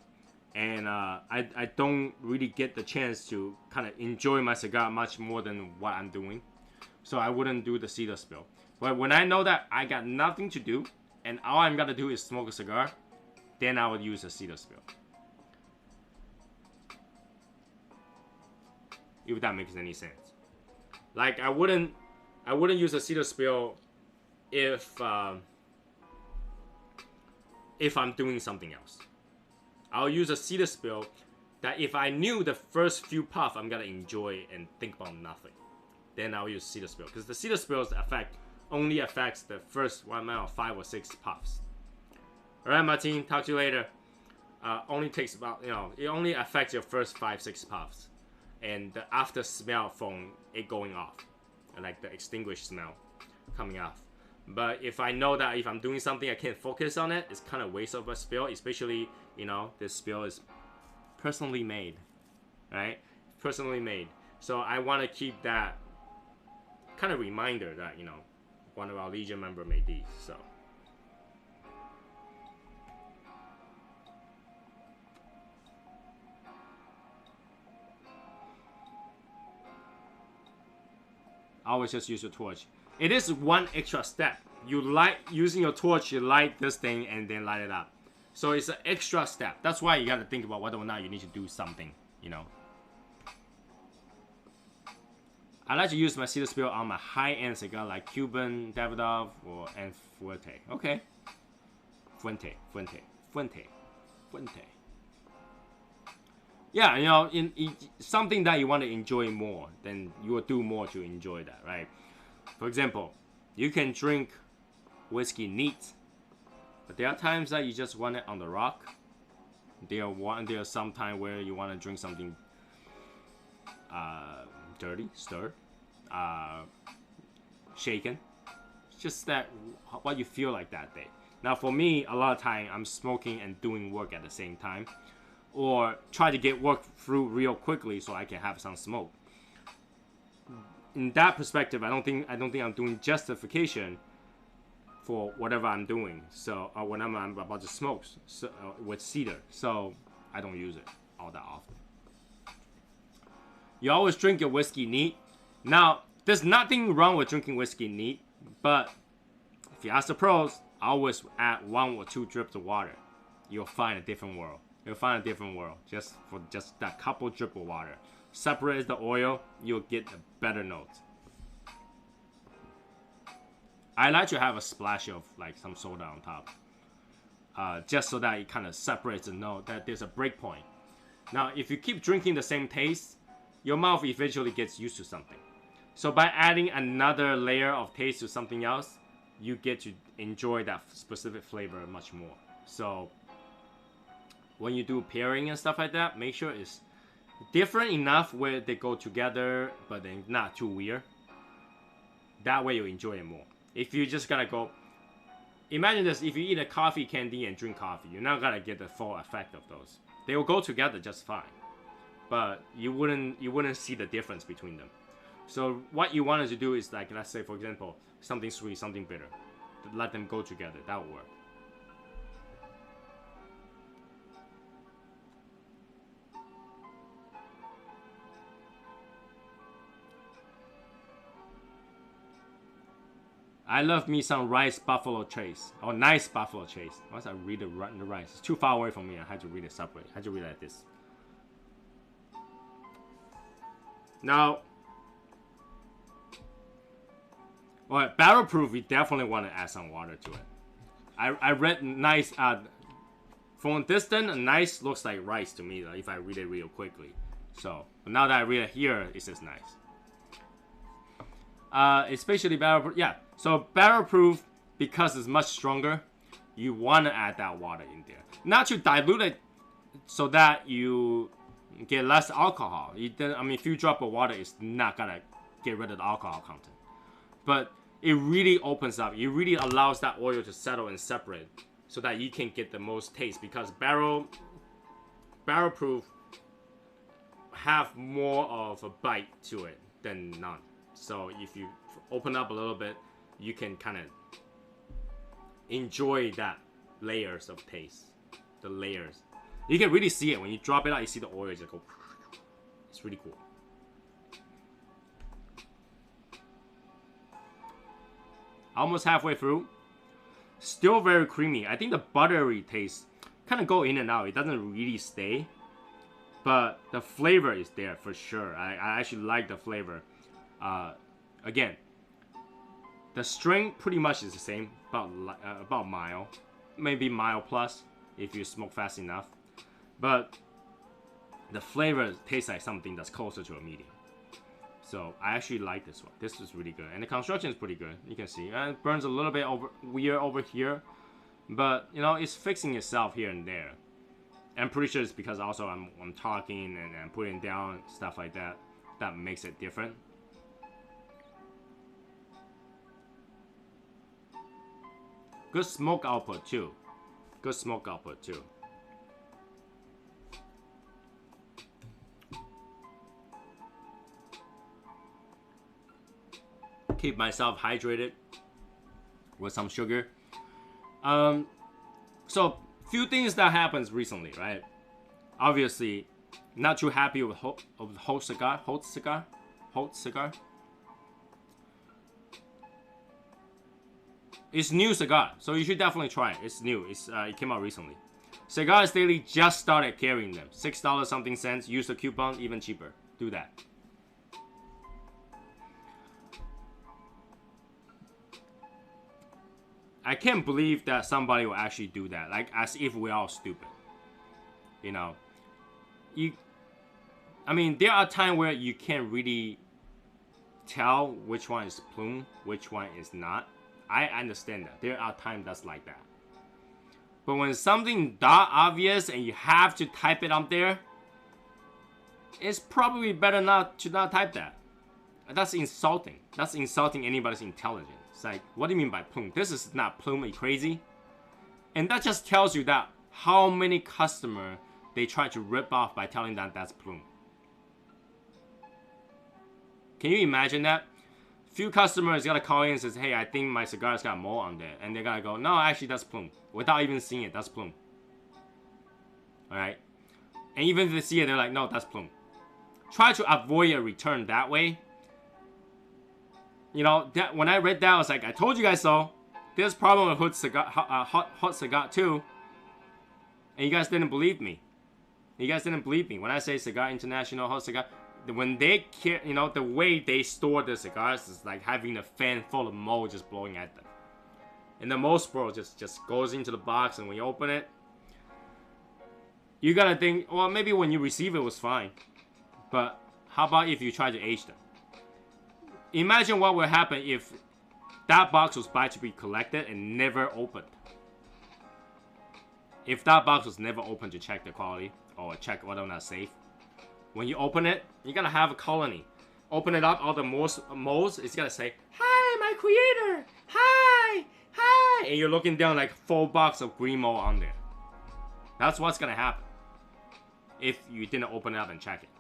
and I don't really get the chance to kind of enjoy my cigar much more than what I'm doing. So I wouldn't do the cedar spill. But when I know that I got nothing to do, and all I'm gonna do is smoke a cigar, then I would use a cedar spill. if that makes any sense. Like I wouldn't use a cedar spill if I'm doing something else. I'll use a cedar spill that if I knew the first few puffs I'm gonna enjoy and think about nothing, then I'll use cedar spill, because the cedar spill's effect only affects the first 5 or 6 puffs. Alright, Martin, talk to you later. Only takes about, it only affects your first 5-6 puffs, and the after smell from it going off, like the extinguished smell coming off. But if I know that if I'm doing something I can't focus on it, it's kind of waste of a spill, especially, this spill is personally made, right? Personally made. So I want to keep that kind of reminder that, one of our Legion member made these, so. I always just use your torch. It is one extra step. You light, using your torch, you light this thing and then light it up. So it's an extra step. That's why you got to think about whether or not you need to do something, I like to use my cedar spill on my high-end cigar like Cuban, Davidoff, or and Fuente. Okay. Fuente. Yeah, in something that you want to enjoy more, then you will do more to enjoy that, right? For example, you can drink whiskey neat, but there are times that you just want it on the rock. There are some time where you want to drink something dirty, stirred, shaken. It's just that what you feel like that day. Now for me, a lot of time I'm smoking and doing work at the same time, or try to get work through real quickly so I can have some smoke. In that perspective, I don't think I'm doing justification for whatever I'm doing. So when I'm about to smoke with cedar, so I don't use it all that often. You always drink your whiskey neat. Now, there's nothing wrong with drinking whiskey neat, but if you ask the pros, I always add 1 or 2 drips of water. You'll find a different world. Just for that couple drip of water. Separate the oil, you'll get a better note. I like to have a splash of like some soda on top, just so that it kind of separates the note, that there's a break point. Now, if you keep drinking the same taste, your mouth eventually gets used to something. So by adding another layer of taste to something else, you get to enjoy that specific flavor much more. So when you do pairing and stuff like that, make sure it's different enough where they go together, but then not too weird. That way you enjoy it more. If you just gotta go, imagine this: if you eat a coffee candy and drink coffee, you're not gonna get the full effect of those. They will go together just fine, but you wouldn't see the difference between them. So what you wanted to do is, like, let's say for example, something sweet, something bitter. Let them go together. That will work. I love me some rice buffalo trace. Oh, nice buffalo trace. Once I read the rice, it's too far away from me. I had to read it separate. I had to read it like this. Now, well, barrel proof, we definitely want to add some water to it. I read nice, from a distance, nice looks like rice to me, if I read it real quickly. So, but now that I read it here, it says nice. Especially barrel proof, yeah. So barrel proof, because it's much stronger, you want to add that water in there. Not to dilute it so that you get less alcohol. I mean, a few drops of water is not gonna get rid of the alcohol content. But it really opens up. It really allows that oil to settle and separate so that you can get the most taste, because barrel proof have more of a bite to it than none. So if you open up a little bit, you can kind of enjoy that layers of taste. The layers. You can really see it. When you drop it out, you see the oil just go. It's really cool. Almost halfway through. Still very creamy. I think the buttery taste kind of go in and out. It doesn't really stay. but the flavor is there for sure. I actually like the flavor. Again, the strength pretty much is the same, about mild, maybe mild plus if you smoke fast enough. But the flavor tastes like something that's closer to a medium. So I actually like this one. This is really good, and the construction is pretty good. You can see it burns a little bit weird over here, but you know it's fixing itself here and there. I'm pretty sure it's because also I'm talking and I'm putting down stuff like that. That makes it different. Good smoke output too. Good smoke output too. Keep myself hydrated with some sugar. So few things that happens recently, right? Obviously, not too happy with Holt Cigar. It's new cigar, so you should definitely try it. It's new. It came out recently. Cigars Daily just started carrying them. $6 something cents. Use the coupon, even cheaper. Do that. I can't believe that somebody will actually do that, like as if we're all stupid. You know, I mean, there are times where you can't really tell which one is plume, which one is not. I understand that. There are times that's like that. But when something that obvious and you have to type it up there, it's probably better not to type that. That's insulting. That's insulting anybody's intelligence. It's like, what do you mean by plume? This is not plume, are you crazy? And that just tells you that how many customers they try to rip off by telling them that's plume. Can you imagine that? Few customers gotta call in and says, hey, I think my cigar's got mold on there. And they gotta go, no, actually that's plume. Without even seeing it, that's plume. Alright? And even if they see it, they're like, no, that's plume. Try to avoid a return that way. You know, that when I read that, I was like, I told you guys so. There's a problem with hot cigar too. And you guys didn't believe me. You guys didn't believe me. When I say Cigar International, hot cigar, when they care, you know, the way they store the cigars is like having a fan full of mold just blowing at them. And the mold spore just goes into the box, and when you open it, you gotta think, well, maybe when you receive it was fine. But how about if you try to age them? Imagine what would happen if that box was about to be collected and never opened. If that box was never opened to check the quality or check whether or not safe. When you open it, you're gonna have a colony. Open it up, all the molds, it's gonna say, hi, my creator, hi, hi. And you're looking down like 4 boxes of green mold on there. That's what's gonna happen if you didn't open it up and check it.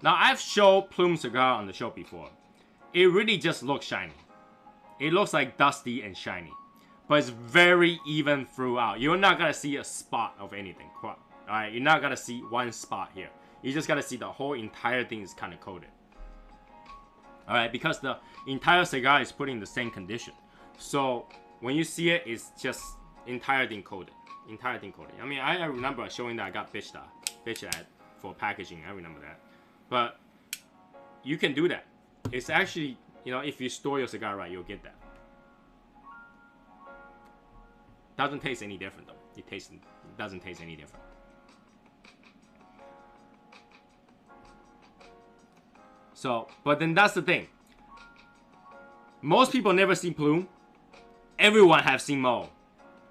Now, I've showed plume cigar on the show before. It really just looks shiny. It looks like dusty and shiny. But it's very even throughout. You're not gonna see a spot of anything. Alright, you're not gonna see one spot here. You just gotta see the whole entire thing is kind of coated. Alright, because the entire cigar is put in the same condition. So, when you see it, it's just entire thing coated. Entire thing coated. I mean, I remember showing that I got bitched at for packaging. I remember that. But you can do that. It's actually, you know, if you store your cigar right, you'll get that. Doesn't taste any different though. It doesn't taste any different. So, but then that's the thing. Most people never see plume. Everyone have seen mold.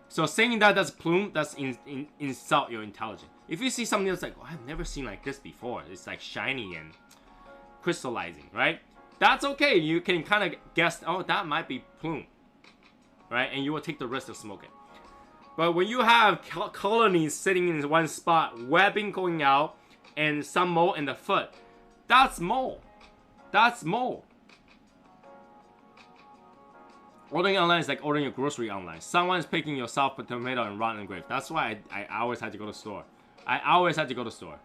So saying that that's plume, that's insult your intelligence. If you see something that's like, oh, I've never seen like this before. It's like shiny and crystallizing, right? That's okay. You can kind of guess, oh, that might be plume, right? And you will take the risk to smoke it. But when you have colonies sitting in one spot, webbing going out, and some mold in the foot, that's mold. That's mold. Ordering online is like ordering a grocery online. Someone's picking your soft tomato and rotten grape. That's why I always had to go to the store. I always had to go to the store.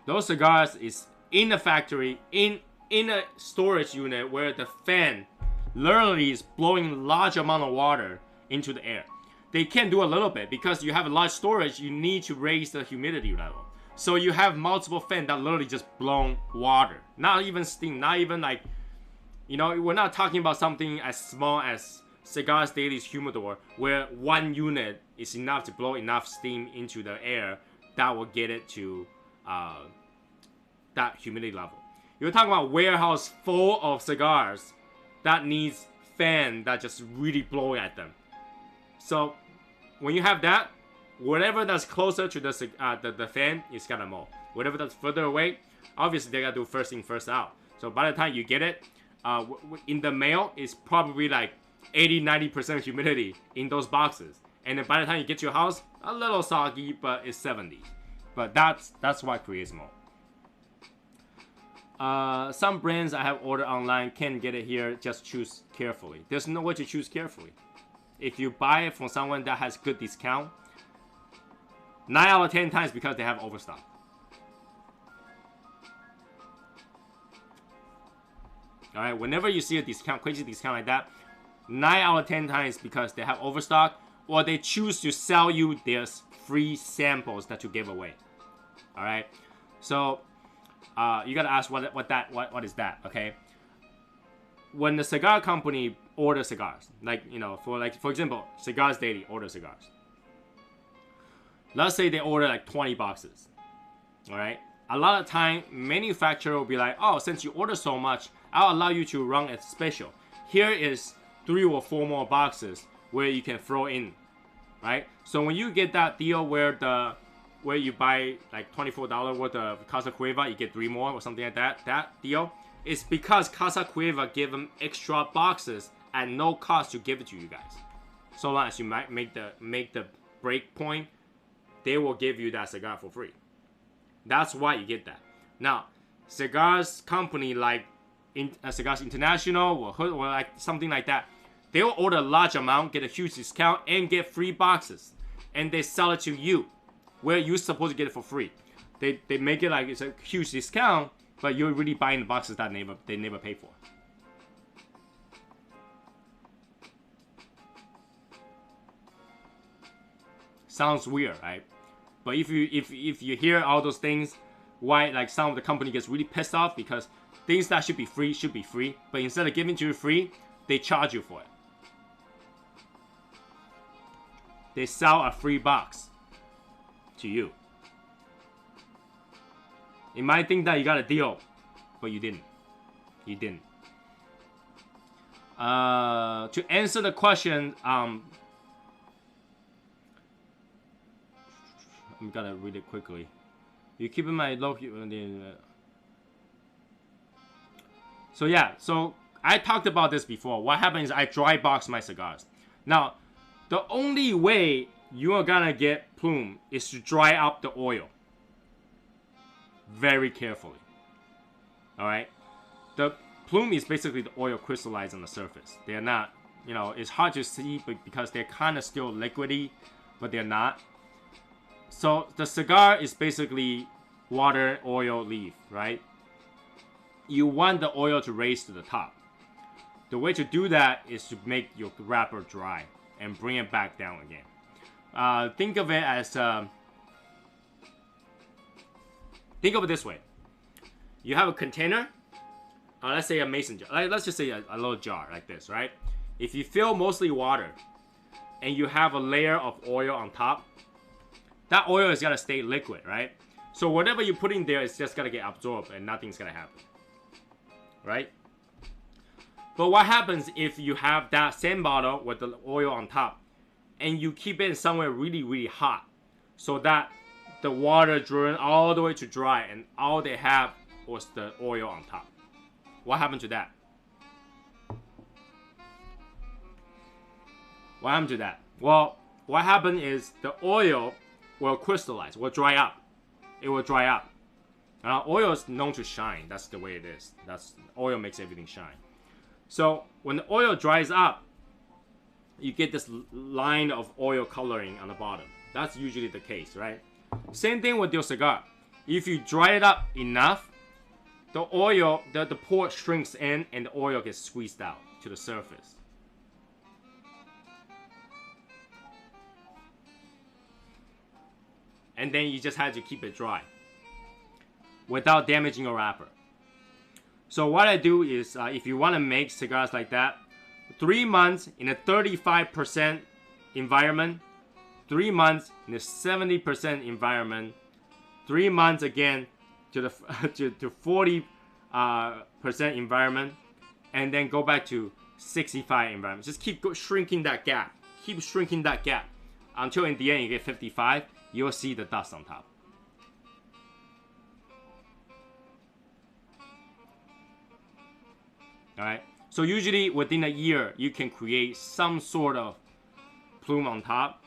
Those cigars is in the factory, in a storage unit where the fan literally is blowing large amount of water into the air. They can't do a little bit because you have a large storage. You need to raise the humidity level. So you have multiple fans that literally just blown water, not even steam, not even like, you know, we're not talking about something as small as Cigar's Daily's humidor, where one unit is enough to blow enough steam into the air that will get it to that humidity level. You're talking about warehouse full of cigars that needs fan that just really blow at them. So when you have that, whatever that's closer to the fan is gonna mold. Whatever that's further away, obviously they gotta do first in, first out. So by the time you get it, in the mail, it's probably like 80-90% humidity in those boxes. And then by the time you get to your house, a little soggy, but it's 70. But that's what creates mold. Some brands I have ordered online can't get it here, just choose carefully. There's no way to choose carefully. If you buy it from someone that has good discount, 9 out of 10 times because they have overstock. Alright, whenever you see a discount, crazy discount like that, 9 out of 10 times because they have overstock, or they choose to sell you their free samples that you gave away. Alright, so you gotta ask what is that, okay? When the cigar company orders cigars, like, you know, for example, Cigars Daily order cigars. Let's say they order like 20 boxes, all right? A lot of time, manufacturer will be like, oh, since you order so much, I'll allow you to run a special. Here is 3 or 4 more boxes where you can throw in, right? So when you get that deal where you buy like $24 worth of Casa Cueva, you get 3 more or something like that, that deal, it's because Casa Cueva give them extra boxes at no cost to give it to you guys. So long as you might make the break point, they will give you that cigar for free. That's why you get that. Now, cigars company like Cigars International or like something like that, they will order a large amount, get a huge discount, and get free boxes, and they sell it to you, where you're supposed to get it for free. They make it like it's a huge discount, but you're really buying the boxes that they never pay for. Sounds weird, right? But if you hear all those things, why like some of the company gets really pissed off because things that should be free, but instead of giving to you free, they charge you for it. They sell a free box to you. You might think that you got a deal, but you didn't. You didn't. To answer the question, I'm gonna read it quickly. You keep in my low. So yeah, so I talked about this before. What happens is I dry box my cigars. Now, the only way you are gonna get plume is to dry up the oil very carefully. All right, the plume is basically the oil crystallized on the surface. They're not, you know, it's hard to see, but because they're kind of still liquidy, but they're not. So the cigar is basically water, oil, leaf, right? You want the oil to raise to the top. The way to do that is to make your wrapper dry and bring it back down again. Think of it as think of it this way. You have a container, let's say a mason jar. Let's just say a little jar like this, right? If you fill mostly water and you have a layer of oil on top, that oil is gonna stay liquid, right? So whatever you put in there is just gonna get absorbed and nothing's gonna happen, right? But what happens if you have that same bottle with the oil on top and you keep it somewhere really, really hot so that the water drained all the way to dry and all they have was the oil on top? What happened to that? What happened to that? Well, what happened is the oil will crystallize, will dry up. It will dry up. Oil is known to shine. That's the way it is. Oil makes everything shine. So when the oil dries up, you get this line of oil coloring on the bottom. That's usually the case, right? Same thing with your cigar. If you dry it up enough, the oil, the port shrinks in and the oil gets squeezed out to the surface. And then you just have to keep it dry without damaging your wrapper. So what I do is, if you want to make cigars like that, 3 months in a 35% environment, 3 months in a 70% environment, 3 months again to the to 40% environment, and then go back to 65 environment. Just keep shrinking that gap. Keep shrinking that gap until in the end you get 55. You'll see the dust on top. Alright, so usually within a year you can create some sort of plume on top.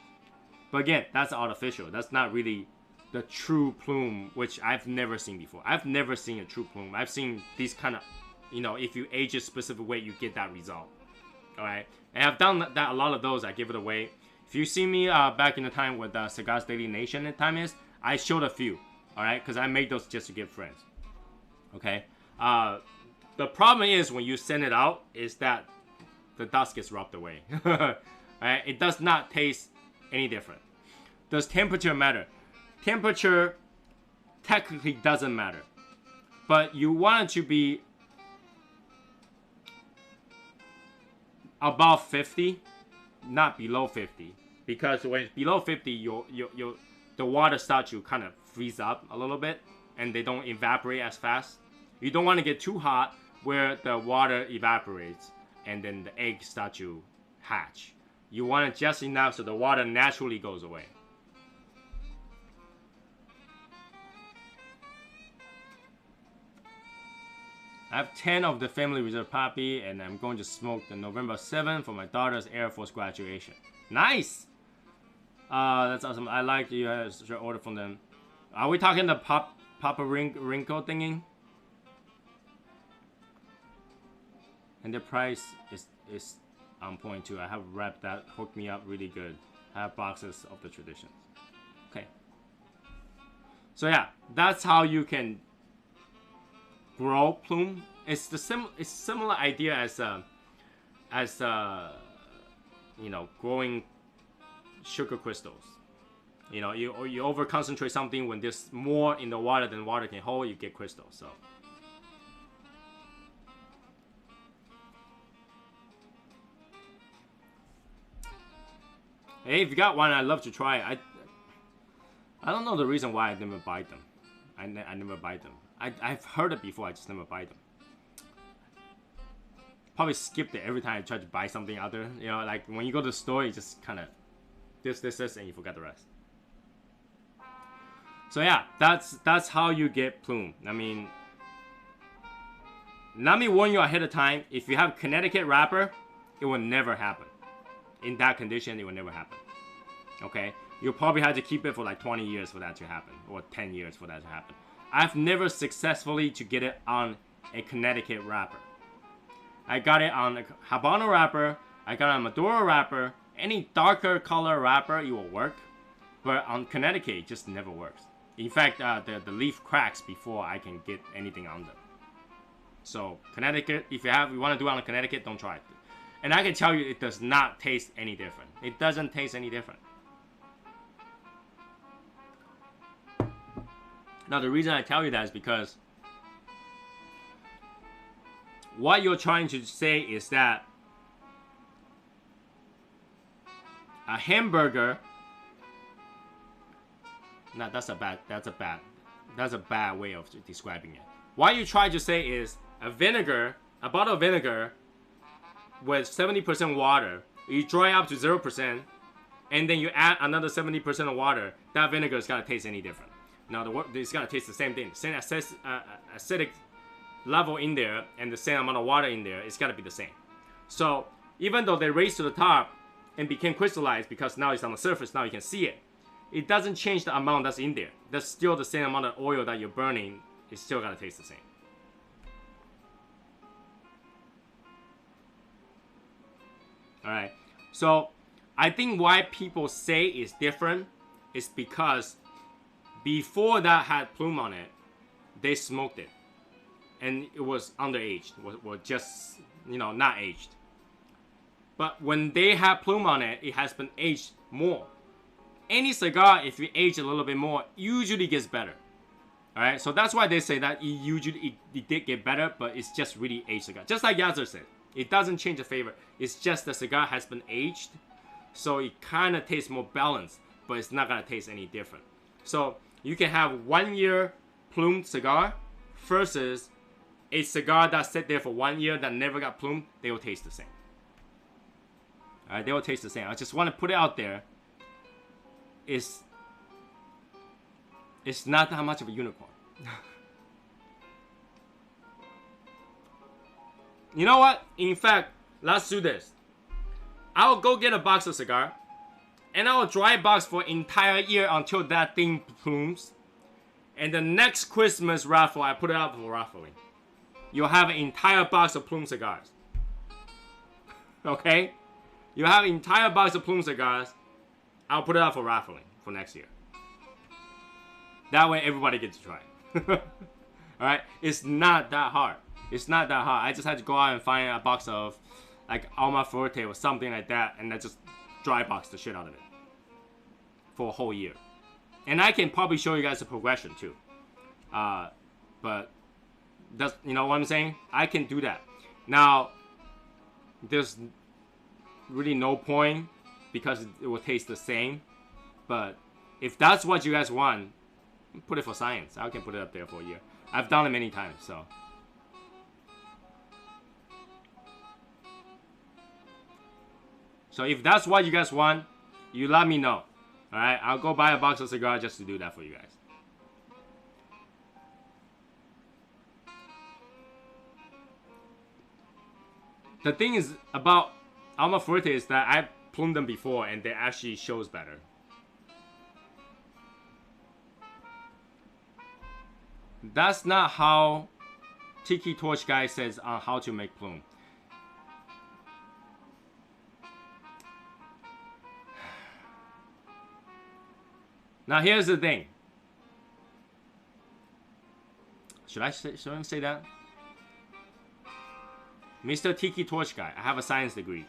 But again, that's artificial. That's not really the true plume, which I've never seen before. I've never seen a true plume. I've seen these kind of, you know, if you age a specific way, you get that result. Alright, and I've done that, a lot of those. I give it away. If you see me back in the time with Cigars Daily Nation at time is, I showed a few. Alright, because I made those just to give friends. Okay. The problem is when you send it out is that the dust gets rubbed away. Right? It does not taste any different. Does temperature matter? Temperature technically doesn't matter. But you want it to be above 50, not below 50. Because when it's below 50, the water starts to kind of freeze up a little bit and they don't evaporate as fast. You don't want to get too hot where the water evaporates and then the eggs start to hatch. You want it just enough so the water naturally goes away. I have 10 of the Family Reserve Poppy and I'm going to smoke the November 7th for my daughter's Air Force graduation. Nice! That's awesome. I like you guys should order from them. Are we talking the Papa Rinko thingy? And the price is on point too. I have a rep that hooked me up really good. I have boxes of the traditions. Okay. So yeah, that's how you can grow plume. It's the similar idea as you know, growing sugar crystals. You know, you over concentrate something when there's more in the water than water can hold, you get crystals. So. Hey, if you got one, I'd love to try it. I don't know the reason why I never buy them. I never buy them. I've heard it before, I just never buy them. Probably skipped it every time I try to buy something out there. You know, like when you go to the store, you just kind of this, and you forget the rest. So yeah, that's how you get plume. I mean, let me warn you ahead of time. If you have Connecticut wrapper, it will never happen. In that condition, it will never happen. Okay? You'll probably have to keep it for like 20 years for that to happen. Or 10 years for that to happen. I've never successfully to get it on a Connecticut wrapper. I got it on a Habano wrapper. I got it on Maduro wrapper. Any darker color wrapper, it will work. But on Connecticut, it just never works. In fact, the leaf cracks before I can get anything on them. So, Connecticut, if you want to do it on Connecticut, don't try it. And I can tell you, it does not taste any different. It doesn't taste any different. Now, the reason I tell you that is because what you're trying to say is that a hamburger. No, that's a bad way of describing it. What you try to say is a bottle of vinegar with 70% water, you dry up to 0%, and then you add another 70% of water, that vinegar is gonna taste any different. Now it's gonna taste the same thing, same acidic level in there, and the same amount of water in there, it's gotta be the same. So even though they raised to the top and became crystallized because now it's on the surface, now you can see it, it doesn't change the amount that's in there. That's still the same amount of oil that you're burning, it's still gonna taste the same. Alright, so I think why people say it's different is because before that had plume on it, they smoked it. and it was underaged, was just, you know, not aged. But when they have plume on it, it has been aged more. Any cigar, if you age a little bit more, usually gets better. All right, so that's why they say that it did get better, but it's just really aged cigar. Just like Yazzer said, it doesn't change the flavor. It's just the cigar has been aged, so it kind of tastes more balanced, but it's not gonna taste any different. So you can have 1 year plumed cigar versus a cigar that sat there for 1 year that never got plumed. They will taste the same. All right, they will taste the same. I just want to put it out there. It's not that much of a unicorn. You know what? In fact, let's do this. I'll go get a box of cigar, and I'll dry box for an entire year until that thing plumes. And the next Christmas raffle, I put it out for raffling. You'll have an entire box of plume cigars. Okay? You have an entire box of plume cigars. I'll put it out for raffling for next year. That way everybody gets to try it. Alright? It's not that hard. It's not that hard. I just had to go out and find a box of like Alma Fuerte or something like that, and I just dry box the shit out of it for a whole year. And I can probably show you guys the progression too. But that's, you know what I'm saying? I can do that. Now, there's really no point because it will taste the same. But if that's what you guys want, put it for science. I can put it up there for a year. I've done it many times, so. So if that's what you guys want, you let me know. Alright, I'll go buy a box of cigars just to do that for you guys. The thing is about Alma Fuerte is that I plumed them before and they actually shows better. That's not how Tiki Torch guy says on how to make plume. Now here's the thing. Should I say that? Mr. Tiki Torch guy, I have a science degree.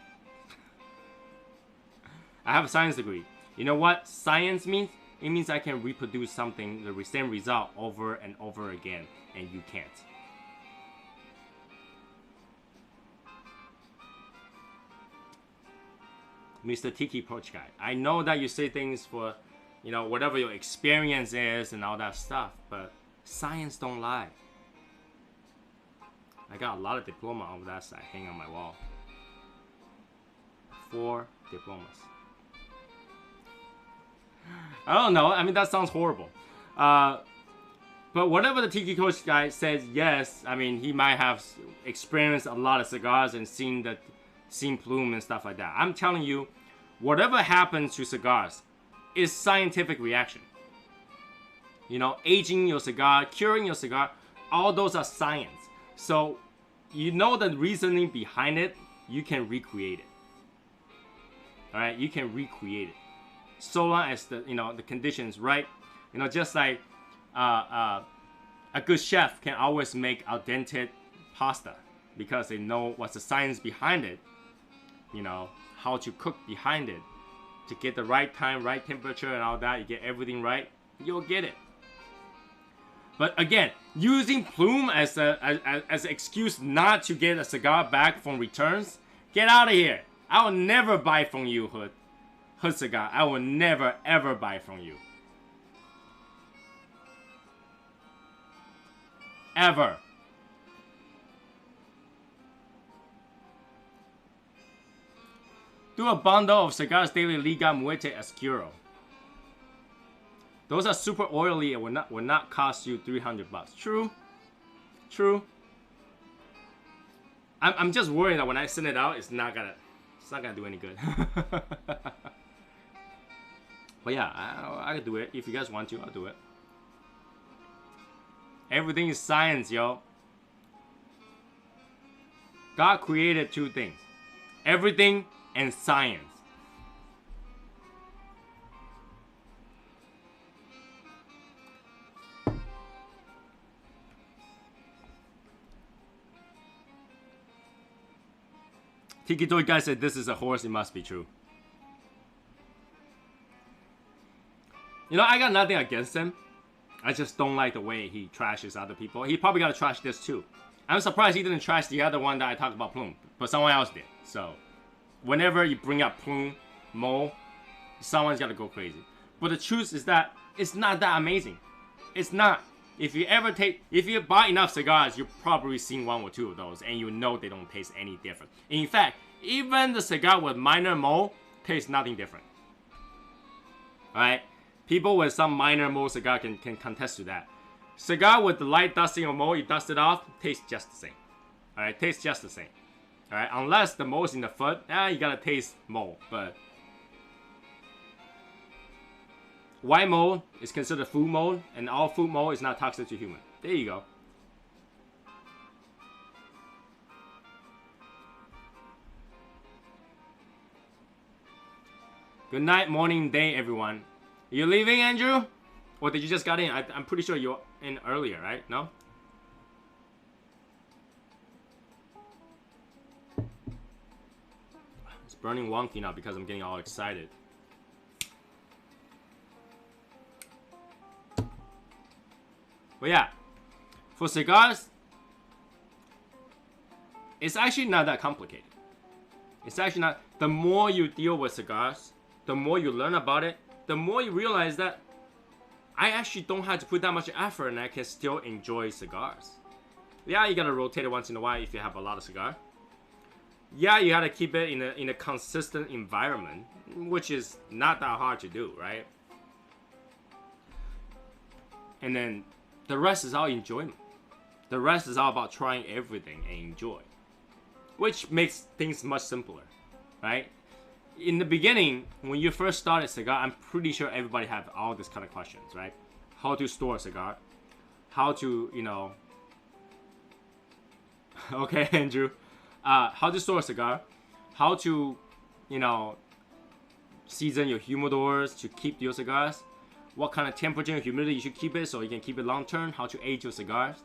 I have a science degree. You know what science means? It means I can reproduce something, the same result over and over again, and you can't. Mr. Tiki Torch guy, I know that you say things for, you know, whatever your experience is and all that stuff, but science don't lie. I got a lot of diploma on that side hanging on my wall. 4 diplomas. I don't know. I mean, that sounds horrible. But whatever the Tiki Torch guy says, yes, I mean, he might have experienced a lot of cigars and seen plume and stuff like that. I'm telling you, whatever happens to cigars is scientific reaction. You know, aging your cigar, curing your cigar, all those are science. So, you know the reasoning behind it, you can recreate it. Alright, you can recreate it. So long as the, you know, the conditions right. You know, just like a good chef can always make al dente pasta because they know what's the science behind it. You know, how to cook behind it. To get the right time, right temperature and all that, you get everything right, you'll get it. But again, using plume as an excuse not to get a cigar back from returns, get out of here. I will never buy from you, Hood Cigar. I will never ever buy from you. Ever. Do a bundle of Cigars Daily Liga Muerte Oscuro. Those are super oily and will not cost you $300. True. True. I'm just worried that when I send it out, it's not gonna do any good. But yeah, I can do it. If you guys want to, I'll do it. Everything is science, yo. God created 2 things. Everything and science. Tiki Toy guy said this is a horse, it must be true. You know, I got nothing against him. I just don't like the way he trashes other people. He probably got to trash this too. I'm surprised he didn't trash the other one that I talked about Plume, but someone else did. So, whenever you bring up Plume, Mo, someone's got to go crazy. But the truth is that it's not that amazing. It's not. If you buy enough cigars, you've probably seen one or two of those, and you know they don't taste any different. In fact, even the cigar with minor mold tastes nothing different. Alright? People with some minor mold cigar can contest to that. Cigar with the light dusting of mold, you dust it off, tastes just the same. Alright? Tastes just the same. Alright? Unless the mold's in the foot, you gotta taste mold, but white mold is considered food mold, and all food mold is not toxic to human. There you go. Good night, morning, day, everyone. You leaving, Andrew? Or did you just got in? I'm pretty sure you're in earlier, right? No? It's burning wonky now because I'm getting all excited. But yeah, for cigars, it's actually not that complicated. It's actually not. The more you deal with cigars, the more you learn about it, the more you realize that I actually don't have to put that much effort and I can still enjoy cigars. Yeah, you gotta rotate it once in a while if you have a lot of cigar. Yeah, you gotta keep it in a consistent environment, which is not that hard to do, right? And then the rest is all enjoyment. The rest is all about trying everything and enjoy, which makes things much simpler, right? In the beginning, when you first started cigar, I'm pretty sure everybody have all this kind of questions, right? How to store a cigar, how to, you know, okay, Andrew, how to store a cigar, how to, you know, season your humidors to keep your cigars, what kind of temperature and humidity you should keep it so you can keep it long term, how to age your cigars.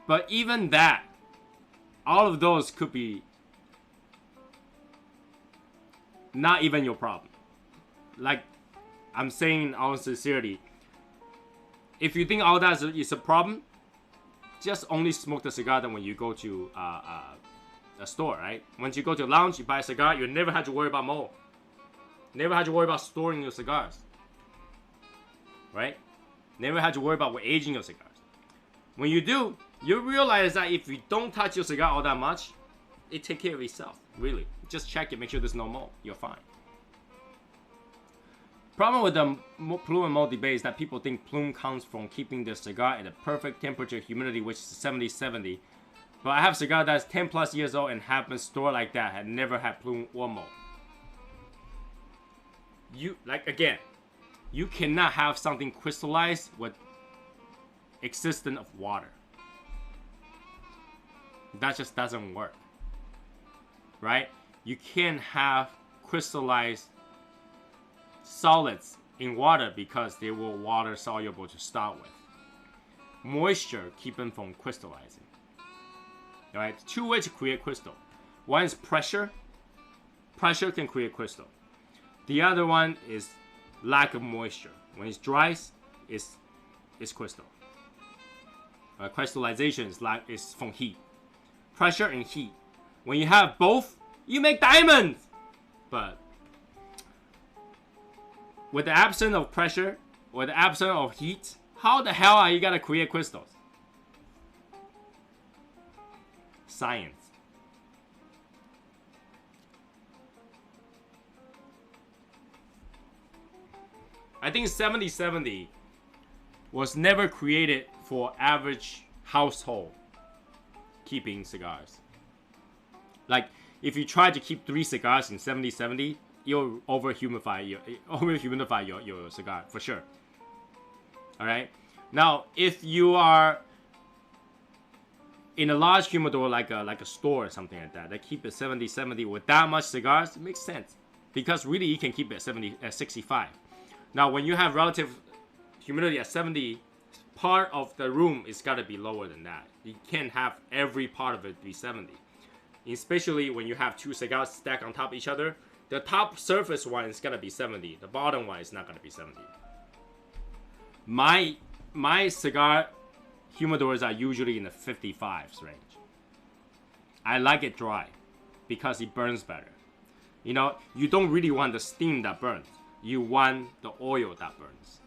But even that, all of those could be not even your problem. Like, I'm saying in all sincerity, if you think all that is a problem, just only smoke the cigar then when you go to a store, right? Once you go to a lounge, you buy a cigar, you never have to worry about mold. Never had to worry about storing your cigars, right? Never had to worry about aging your cigars. When you do, you realize that if you don't touch your cigar all that much, it takes care of itself, really. Just check it, make sure there's no mold, you're fine. Problem with the plume and mold debate is that people think plume comes from keeping the cigar at a perfect temperature humidity, which is 70-70. But I have a cigar that's 10 plus years old and have been stored like that, had never had plume or mold. Again, you cannot have something crystallized with existence of water. That just doesn't work, right? You can't have crystallized solids in water because they were water soluble to start with. Moisture keeps them from crystallizing. All right, two ways to create crystal. One is pressure. Pressure can create crystal. The other one is lack of moisture. When it dries, it's crystal. Crystallization is from heat. Pressure and heat. When you have both, you make diamonds. But with the absence of pressure or the absence of heat, how the hell are you gonna create crystals? Science. I think 70-70 was never created for average household keeping cigars. Like, if you try to keep 3 cigars in 70-70, you'll over-humidify your cigar, for sure. Alright? Now, if you are in a large humidor like a store or something like that keep it 70-70 with that much cigars, it makes sense. Because really, you can keep it at 65. Now, when you have relative humidity at 70, part of the room is got to be lower than that. You can't have every part of it be 70. especially when you have two cigars stacked on top of each other. The top surface one is gonna be 70. The bottom one is not gonna be 70. My cigar humidors are usually in the 55s range. I like it dry because it burns better. You know, you don't really want the steam that burns. You want the oil that burns.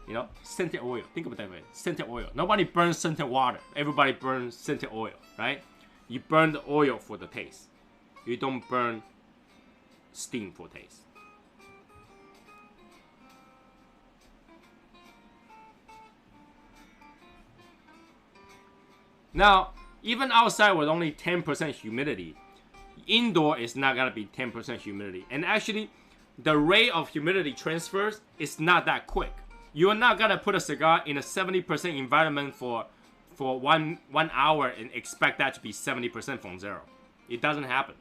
You know, scented oil. Think of it that way. Scented oil. Nobody burns scented water. Everybody burns scented oil, right? You burn the oil for the taste. You don't burn steam for taste. Now, even outside with only 10% humidity, indoor is not gonna be 10% humidity. And actually, the rate of humidity transfers is not that quick. You're not gonna put a cigar in a 70% environment for one hour and expect that to be 70% from zero. It doesn't happen.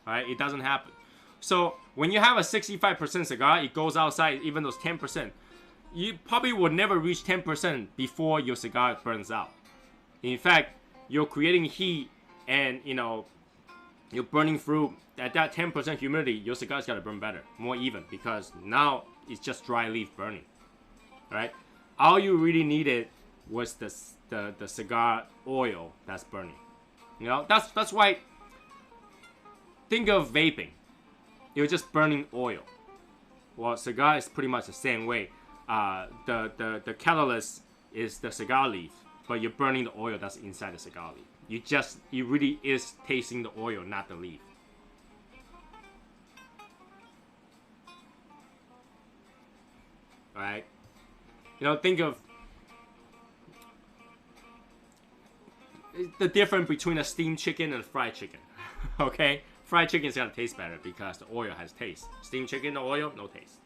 Alright, it doesn't happen. So when you have a 65% cigar, it goes outside, even those 10%. You probably will never reach 10% before your cigar burns out. In fact, you're creating heat and, you know, you're burning through at that 10% humidity, your cigar's gotta burn better, more even, because now it's just dry leaf burning. Right? All you really needed was the cigar oil that's burning. You know, that's why, think of vaping. You're just burning oil. Well, cigar is pretty much the same way. The catalyst is the cigar leaf, but you're burning the oil that's inside the cigar leaf. You really is tasting the oil, not the leaf. Alright? You know, think of the difference between a steamed chicken and a fried chicken. Okay? Fried chicken is gonna taste better because the oil has taste. Steamed chicken, no oil, no taste.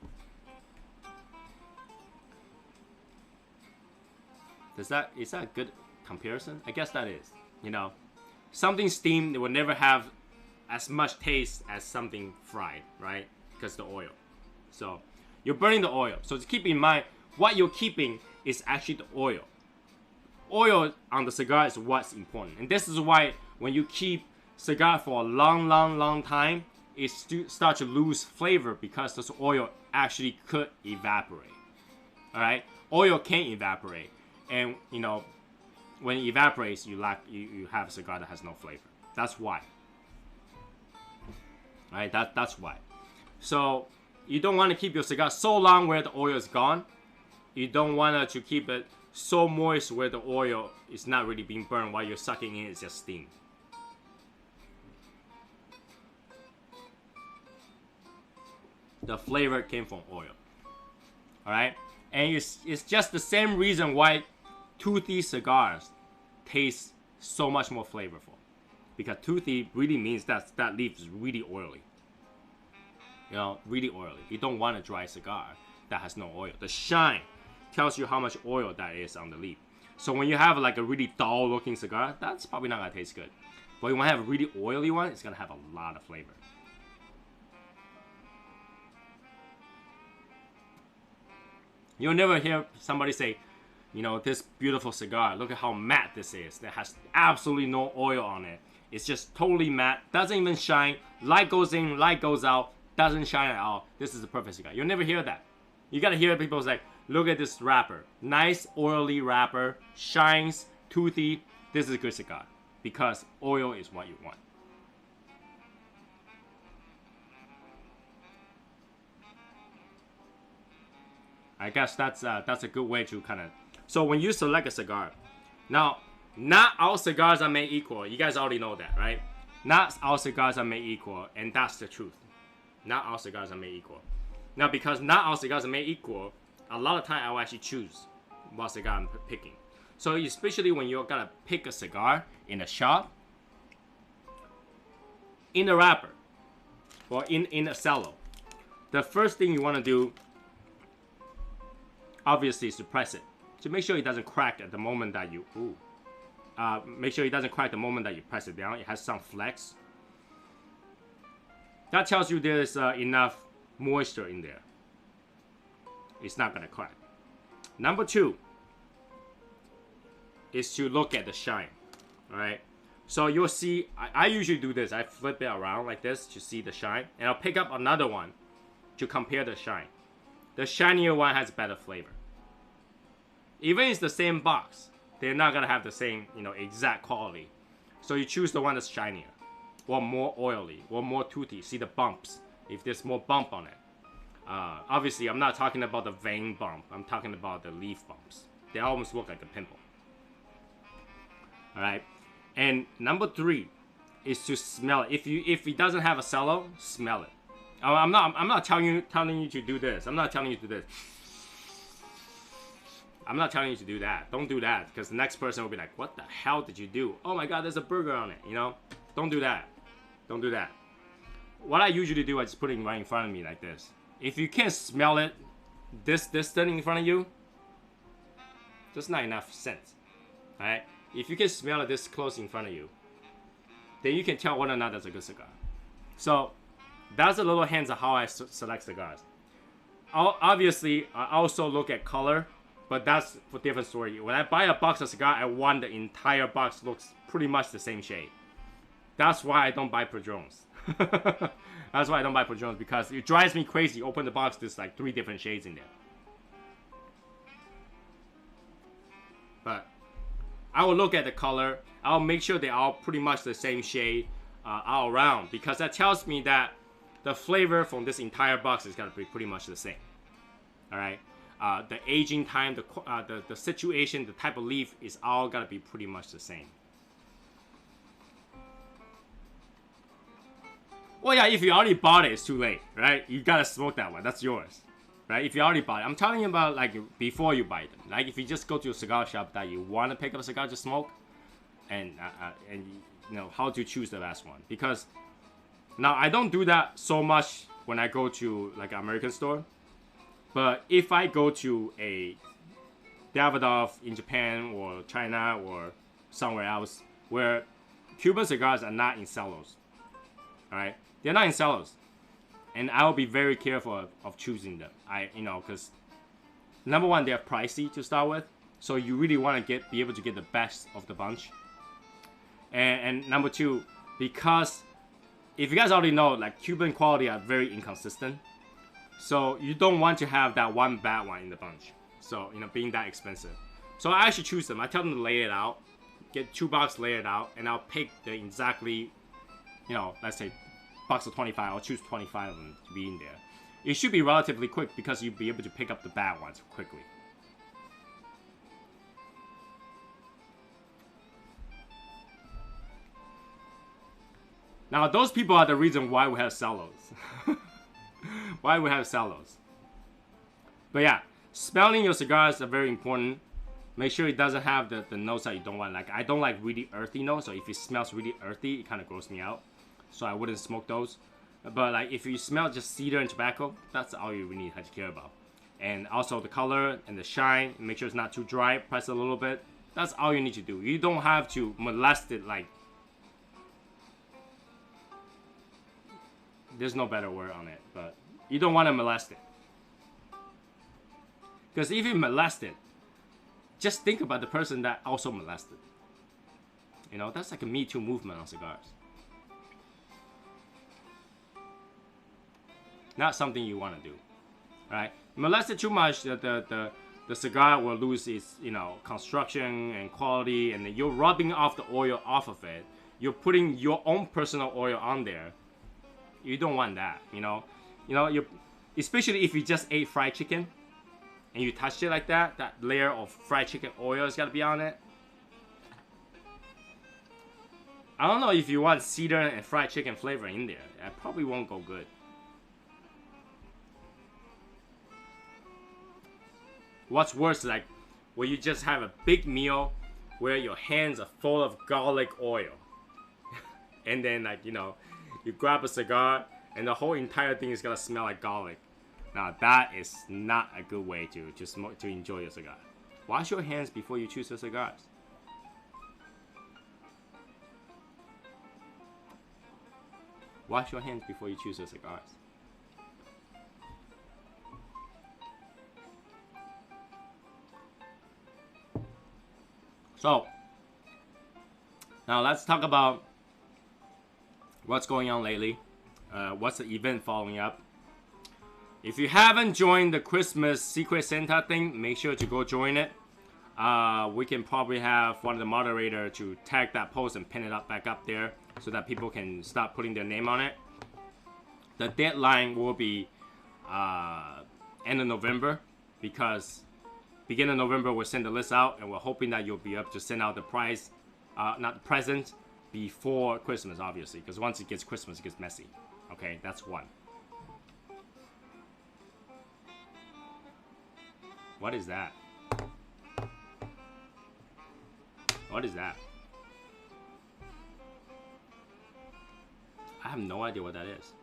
Is that a good comparison? I guess that is. You know, something steamed will never have as much taste as something fried, right? Because the oil. So you're burning the oil. So keep in mind, what you're keeping is actually the oil. Oil on the cigar is what's important. And this is why when you keep cigar for a long time, it starts to lose flavor because this oil actually could evaporate. Alright? Oil can evaporate. And, you know, when it evaporates, you have a cigar that has no flavor. That's why. Alright? That's why. So, you don't want to keep your cigar so long where the oil is gone. You don't want to keep it so moist where the oil is not really being burned while you're sucking in, it's just steam. The flavor came from oil. Alright? And it's just the same reason why toothy cigars taste so much more flavorful. Because toothy really means that leaf is really oily. You know, really oily. You don't want a dry cigar that has no oil. The shine tells you how much oil that is on the leaf. So when you have like a really dull looking cigar, that's probably not gonna taste good. But when you have a really oily one, it's gonna have a lot of flavor. You'll never hear somebody say, you know, this beautiful cigar, look at how matte this is. That has absolutely no oil on it. It's just totally matte, doesn't even shine. Light goes in, light goes out, doesn't shine at all. This is the perfect cigar. You'll never hear that. You gotta hear people say, look at this wrapper. Nice, oily wrapper, shines, toothy. This is a good cigar. Because oil is what you want. I guess that's a good way to kind of... So when you select a cigar, now, not all cigars are made equal. You guys already know that, right? Not all cigars are made equal, and that's the truth. Not all cigars are made equal. Now, because not all cigars are made equal, a lot of time I will actually choose what cigar I'm picking. So especially when you're gonna pick a cigar in a shop, in a wrapper, or in a cello, the first thing you want to do, obviously, is to press it to make sure it doesn't crack at the moment that you make sure it doesn't crack the moment that you press it down. It has some flex. That tells you there's enough moisture in there. It's not gonna crack. Number two is to look at the shine. All right, So you'll see, I usually do this. I flip it around like this to see the shine. And I'll pick up another one to compare the shine. The shinier one has better flavor. Even if it's the same box, they're not going to have the same, exact quality. So you choose the one that's shinier, or more oily, or more toothy. See the bumps, if there's more bump on it. Obviously, I'm not talking about the vein bump. I'm talking about the leaf bumps. They almost look like a pimple. All right. And number 3 is to smell it. If it doesn't have a cello, smell it. I'm not telling you to do this. I'm not telling you to do this. I'm not telling you to do that. Don't do that, because the next person will be like, "What the hell did you do? Oh my God, there's a burger on it." Don't do that. Don't do that. What I usually do, I just put it right in front of me like this. If you can't smell it, this thing in front of you, there's not enough sense. All right. If you can smell it this close in front of you, then you can tell whether or not that's a good cigar. So that's a little hints of how I select cigars. Obviously, I also look at color, but that's for different story. When I buy a box of cigar, I want the entire box looks pretty much the same shade. That's why I don't buy Padrones. That's why I don't buy Padrones, because it drives me crazy. Open the box, there's like 3 different shades in there. But I will look at the color. I'll make sure they're all pretty much the same shade all around, because that tells me that the flavor from this entire box is gonna be pretty much the same. All right. The aging time, the situation, the type of leaf is all gonna be pretty much the same. Well, yeah, if you already bought it, it's too late, right? You gotta smoke that one. That's yours, right? If you already bought it. I'm telling you about like before you buy them. Like if you just go to a cigar shop that you want to pick up a cigar to smoke, and how to choose the best one. Because now I don't do that so much when I go to like an American store. But if I go to a Davidoff in Japan or China or somewhere else where Cuban cigars are not in cellos, all right, they're not in cellos, and I'll be very careful of choosing them. Because number one, they're pricey to start with, so you really want to be able to get the best of the bunch. And number 2, because if you guys already know, like Cuban quality are very inconsistent. So you don't want to have that one bad one in the bunch. So, being that expensive. So I actually choose them. I tell them to lay it out. Get 2 boxes, lay it out. And I'll pick the exactly, let's say box of 25. I'll choose 25 of them to be in there. It should be relatively quick because you'll be able to pick up the bad ones quickly. Now, those people are the reason why we have cellos. Why we have cellos. But yeah, smelling your cigars are very important. Make sure it doesn't have the notes that you don't want. Like I don't like really earthy notes, so if it smells really earthy, it kind of grosses me out. So I wouldn't smoke those. But like if you smell just cedar and tobacco, that's all you really have to care about. And also the color and the shine. Make sure it's not too dry. Press it a little bit. That's all you need to do. You don't have to molest it like. There's no better word on it, but you don't want to molest it. Because if you molest it, just think about the person that also molested. That's like a Me Too movement on cigars. Not something you want to do, right? Molest it too much, the cigar will lose its, construction and quality, and then you're rubbing off the oil off of it. You're putting your own personal oil on there. You don't want that, especially if you just ate fried chicken and you touched it like that, that layer of fried chicken oil has got to be on it. I don't know if you want cedar and fried chicken flavor in there. That probably won't go good. What's worse, like where you just have a big meal where your hands are full of garlic oil. And then like, you grab a cigar, and the whole entire thing is gonna smell like garlic. Now that is not a good way to smoke, to enjoy your cigar. Wash your hands before you choose your cigars. Wash your hands before you choose your cigars. So, Now let's talk about what's going on lately. What's the event following up? If you haven't joined the Christmas Secret Santa thing, make sure to go join it. We can probably have one of the moderators to tag that post and pin it up back up there so that people can start putting their name on it. The deadline will be end of November, because beginning of November we'll send the list out, and we're hoping that you'll be able to send out the prize, not the present, before Christmas, obviously, because once it gets Christmas, it gets messy. Okay, that's one. What is that? What is that? I have no idea what that is.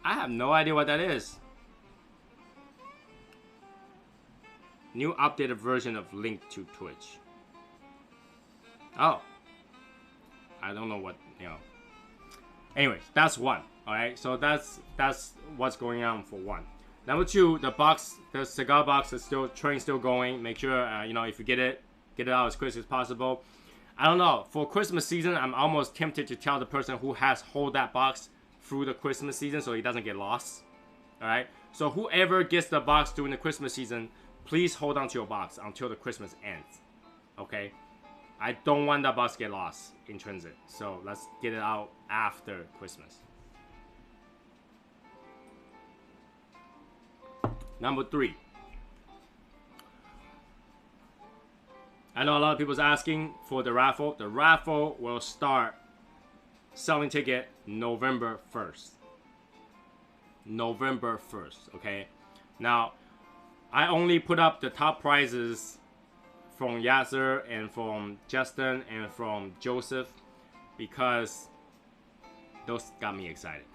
I have no idea what that is. New updated version of Link to Twitch. Oh. I don't know what, you know. Anyways, that's one. Alright, so that's what's going on for one. Number two, the cigar box is train's still going. Make sure, you know, if you get it out as quick as possible. I don't know, for Christmas season, I'm almost tempted to tell the person who has hold that box through the Christmas season so he doesn't get lost. Alright, so whoever gets the box during the Christmas season, please hold on to your box until the Christmas ends. Okay, I don't want that box to get lost in transit, so let's get it out after Christmas. Number three, I know a lot of people's asking for the raffle. The raffle will start selling ticket November 1st. November 1st, okay? Now, I only put up the top prizes from Yasser and from Justin and from Joseph because those got me excited.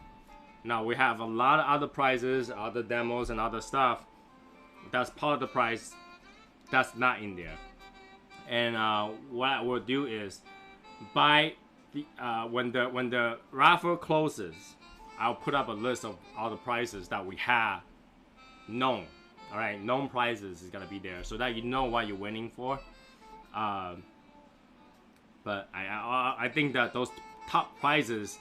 Now, we have a lot of other prizes, other demos, and other stuff. That's part of the prize. That's not in there. And what I will do is, by the when the raffle closes, I'll put up a list of all the prizes that we have known. All right, known prizes is gonna be there so that you know what you're winning for. But I think that those top prizes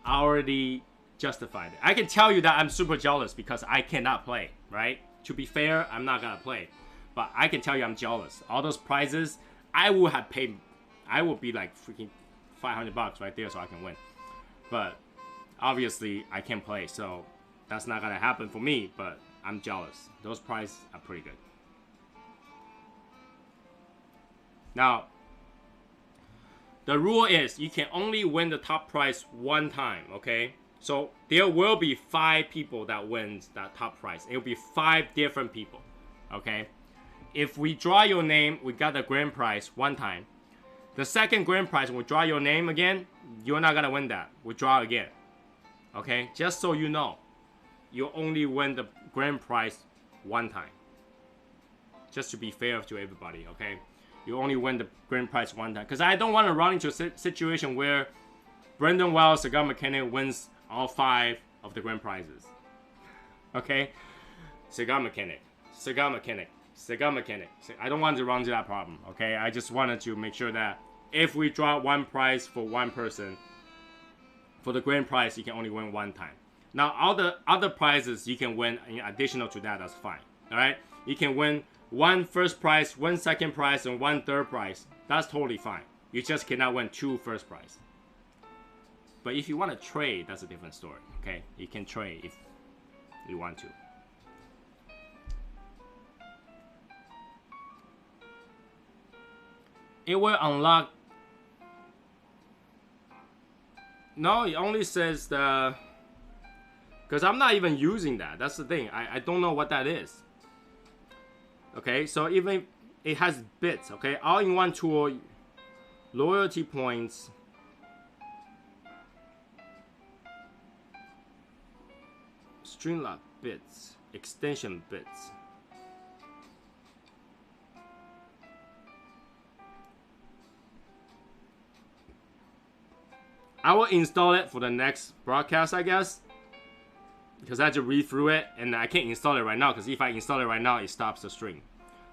already justified it. I can tell you that I'm super jealous because I cannot play, right? To be fair, I'm not gonna play, but I can tell you I'm jealous. All those prizes, I would have paid. I would be like freaking $500 right there so I can win. But obviously I can't play, so that's not gonna happen for me. But I'm jealous. Those prizes are pretty good. Now, the rule is you can only win the top prize one time, okay? So there will be 5 people that wins that top prize. It will be 5 different people, okay? If we draw your name, we got the grand prize one time. The second grand prize, when we draw your name again, you're not gonna win that. We draw again, okay? Just so you know, you only win the grand prize one time. Just to be fair to everybody, okay? You only win the grand prize one time. Because I don't want to run into a situation where Brendan Wells, Cigar Mechanic, wins all 5 of the grand prizes. Okay? Cigar Mechanic, Cigar Mechanic, Cigar Mechanic. I don't want to run into that problem, okay? I just wanted to make sure that if we draw one prize for one person, for the grand prize, you can only win one time. Now, all the other prizes you can win in additional to that, that's fine. Alright? You can win 1 first prize, 1 second prize, and 1 third prize. That's totally fine. You just cannot win 2 first prize. But if you want to trade, that's a different story. Okay? You can trade if you want to. It will unlock. No, it only says the. Because I'm not even using that. That's the thing. I don't know what that is. Okay, so even it has bits. Okay, all-in-one tool, loyalty points, Streamlock bits, extension bits. I will install it for the next broadcast, I guess. Because I had to read through it, and I can't install it right now, because if I install it right now, it stops the stream.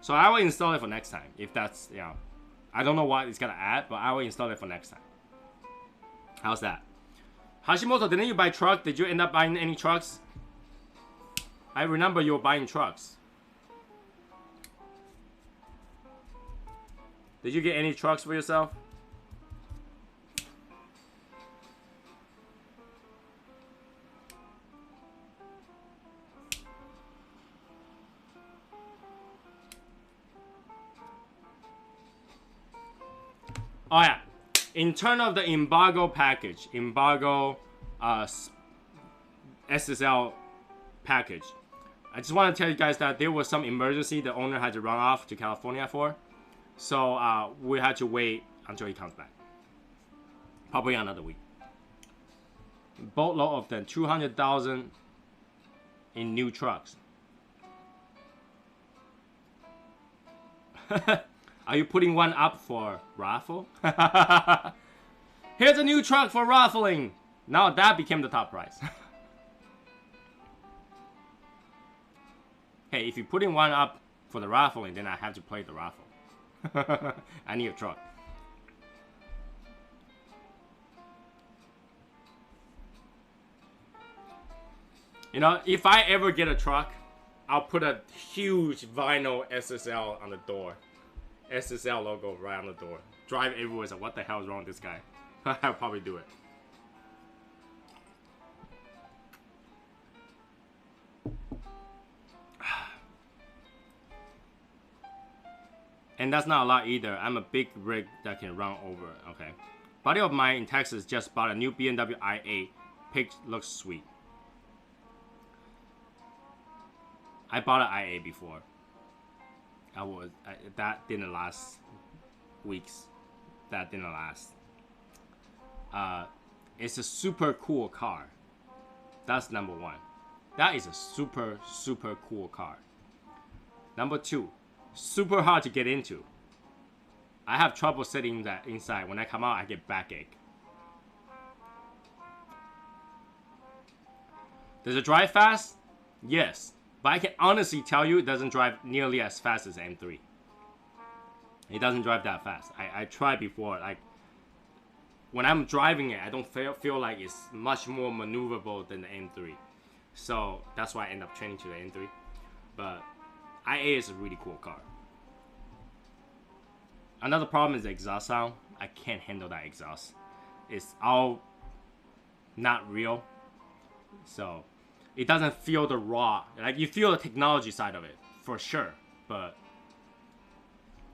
So I will install it for next time. If that's, you know, I don't know what it's gonna add, but I will install it for next time. How's that? Hashimoto, didn't you buy truck? Did you end up buying any trucks? I remember you were buying trucks. Did you get any trucks for yourself? Oh yeah, in terms of the embargo package, SSL package, I just want to tell you guys that there was some emergency the owner had to run off to California for. So we had to wait until he comes back. Probably another week. Boatload of them, 200,000 in new trucks. Are you putting one up for raffle? Here's a new truck for raffling. Now that became the top prize. Hey, if you're putting one up for the raffling, then I have to play the raffle. I need a truck. You know, if I ever get a truck, I'll put a huge vinyl SSL on the door. SSL logo right on the door. Drive everywhere. So what the hell is wrong with this guy? I'll probably do it. And that's not a lot either. I'm a big rig that can run over. Okay. Buddy of mine in Texas just bought a new BMW i8. Pic looks sweet. I bought an i8 before. That didn't last weeks. That didn't last. It's a super cool car. That's number one. That is a super cool car. Number two, super hard to get into. I have trouble sitting that inside. When I come out, I get backache. Does it drive fast? Yes. But I can honestly tell you it doesn't drive nearly as fast as M3. It doesn't drive that fast. I tried before. Like, when I'm driving it, I don't feel like it's much more maneuverable than the M3. So that's why I end up changing to the M3. But i8 is a really cool car. Another problem is the exhaust sound. I can't handle that exhaust. It's all not real. So it doesn't feel the raw. Like, you feel the technology side of it for sure, but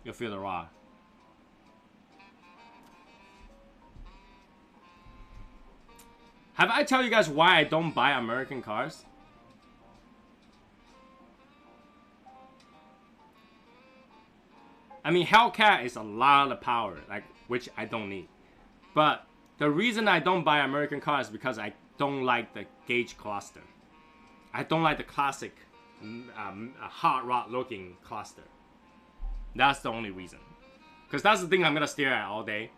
you'll feel the raw. Have I tell you guys why I don't buy American cars? I mean, Hellcat is a lot of power, like, which I don't need. But the reason I don't buy American cars is because I don't like the gauge cluster. I don't like the classic hot rod looking cluster. That's the only reason. Because that's the thing I'm going to stare at all day.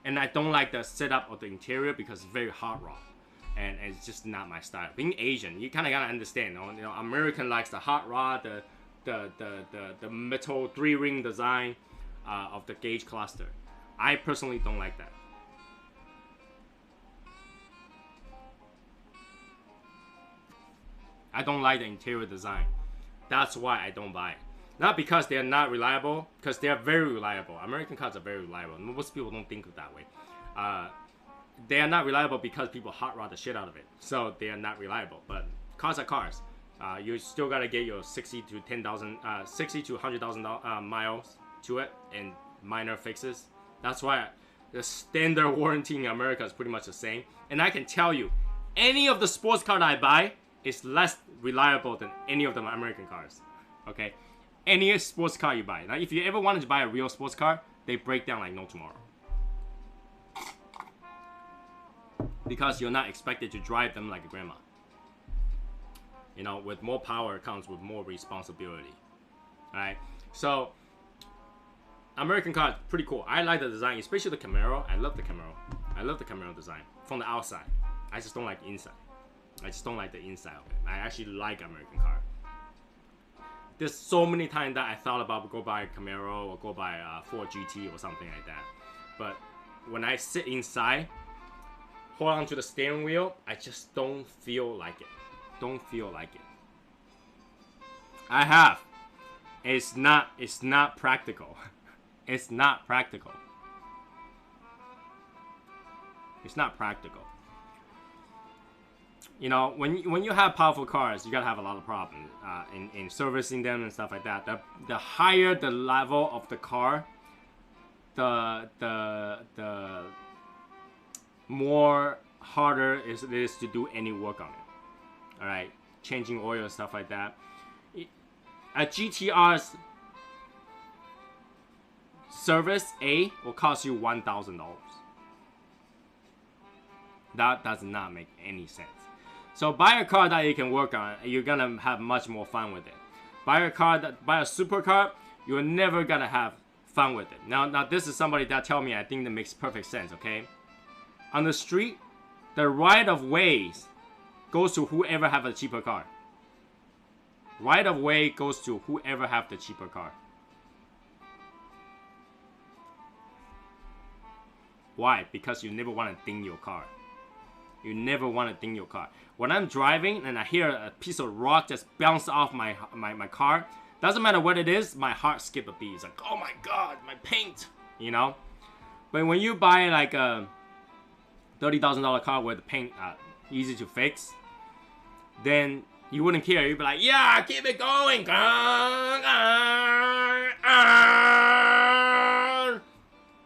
And I don't like the setup of the interior because it's very hot rod. And it's just not my style. Being Asian, you kind of got to understand. You know, American likes the hot rod, the metal 3-ring design of the gauge cluster. I personally don't like that. I don't like the interior design. That's why I don't buy it. Not because they're not reliable, because they're very reliable. American cars are very reliable. Most people don't think of that way. They are not reliable because people hot rod the shit out of it. So they are not reliable. But cars are cars. You still gotta get your 60 to 100,000 miles to it and minor fixes. That's why the standard warranty in America is pretty much the same. And I can tell you, any of the sports car that I buy is less reliable than any of the American cars. Okay, any sports car you buy. Now, if you ever wanted to buy a real sports car, they break down like no tomorrow. Because you're not expected to drive them like a grandma. You know, with more power comes with more responsibility. Alright, so American car is pretty cool. I like the design, especially the Camaro. I love the Camaro. I love the Camaro design from the outside. I just don't like the inside. I just don't like the inside of it. I actually like American car. there's so many times that I thought about go buy a Camaro or go buy a Ford GT or something like that. But when I sit inside, hold on to the steering wheel, I just don't feel like it. Don't feel like it. I have. It's not practical. It's not practical. It's not practical. You know, when you have powerful cars, you gotta have a lot of problems in servicing them and stuff like that. The higher the level of the car, the more harder it is to do any work on it. All right, changing oil and stuff like that. A GTR's service A will cost you $1,000. That does not make any sense. So buy a car that you can work on. You're gonna have much more fun with it. Buy a supercar. You're never gonna have fun with it. Now this is somebody that tell me I think that makes perfect sense. Okay, on the street, the right of ways goes to whoever have a cheaper car. Right of way goes to whoever have the cheaper car. Why? Because you never want to ding your car. You never want to ding your car. When I'm driving and I hear a piece of rock just bounce off my car, doesn't matter what it is, my heart skip a beat. It's like, oh my god, my paint, you know? But when you buy like a $30,000 car where the paint easy to fix, then you wouldn't care. You'd be like, yeah, keep it going.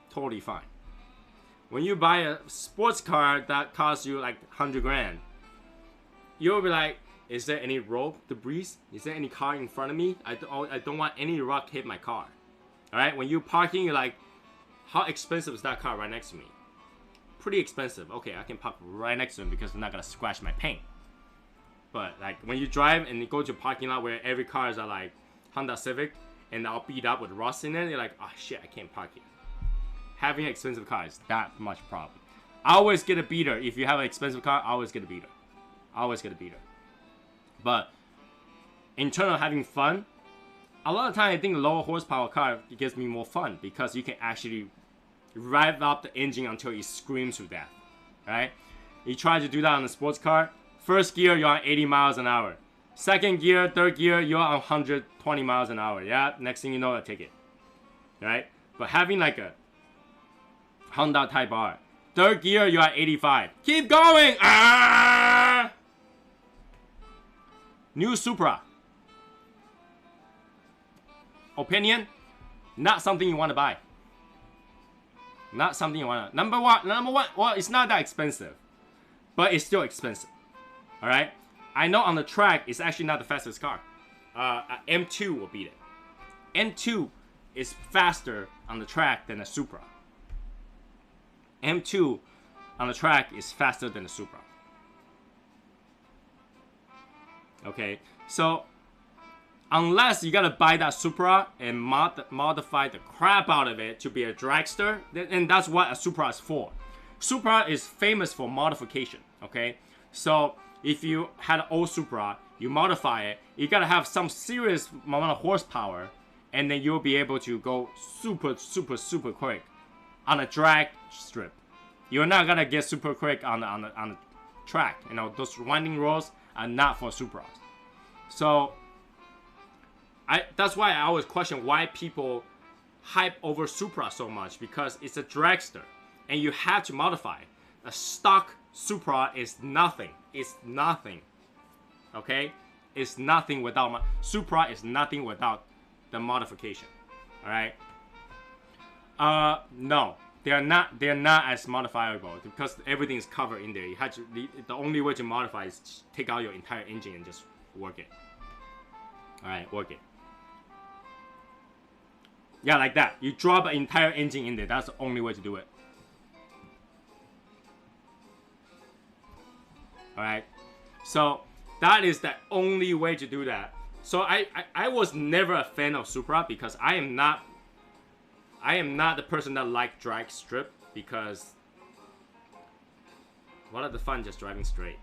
Totally fine. When you buy a sports car that costs you like 100 grand, you'll be like, is there any road debris? Is there any car in front of me? I don't want any rock hit my car. All right, when you're parking, you're like, how expensive is that car right next to me? Pretty expensive. Okay, I can park right next to him because I'm not gonna scratch my paint. But like when you drive and you go to a parking lot where every car is like Honda Civic and all beat up with rust in it, you're like, oh shit, I can't park here. Having an expensive car is that much problem. Always get a beater. If you have an expensive car, always get a beater. Always get a beater. But in terms of having fun, a lot of time I think lower horsepower car gives me more fun because you can actually rev up the engine until it screams to death. Right? You try to do that on a sports car. First gear, you're on 80 miles an hour. Second gear, third gear, you're on 120 miles an hour. Yeah, next thing you know, a ticket. Right? But having like a Honda Type R, third gear, you're at 85. Keep going! Ah! New Supra. Opinion? Not something you want to buy. Not something you want to. Number one, well, it's not that expensive. But it's still expensive. Alright? I know on the track, it's actually not the fastest car. M2 will beat it. M2 is faster on the track than a Supra. M2 on the track is faster than a Supra. Okay? So, unless you gotta buy that Supra and modify the crap out of it to be a dragster, and that's what a Supra is for. Supra is famous for modification, okay? So, if you had an old Supra, you modify it, you gotta have some serious amount of horsepower, and then you'll be able to go super quick on a drag strip. You're not gonna get super quick on the track. You know, those winding roads are not for Supras. So, that's why I always question why people hype over Supra so much, because it's a dragster and you have to modify it. A stock Supra is nothing. It's nothing. Okay? It's nothing without Supra is nothing without the modification. Alright? No. They're not as modifiable because everything is covered in there. You have to, the only way to modify is take out your entire engine and just work it. Alright, work it. Yeah, like that. You drop an entire engine in there. That's the only way to do it. Alright. So that is the only way to do that. So I was never a fan of Supra because I am not the person that like drag strip, because what are the fun just driving straight?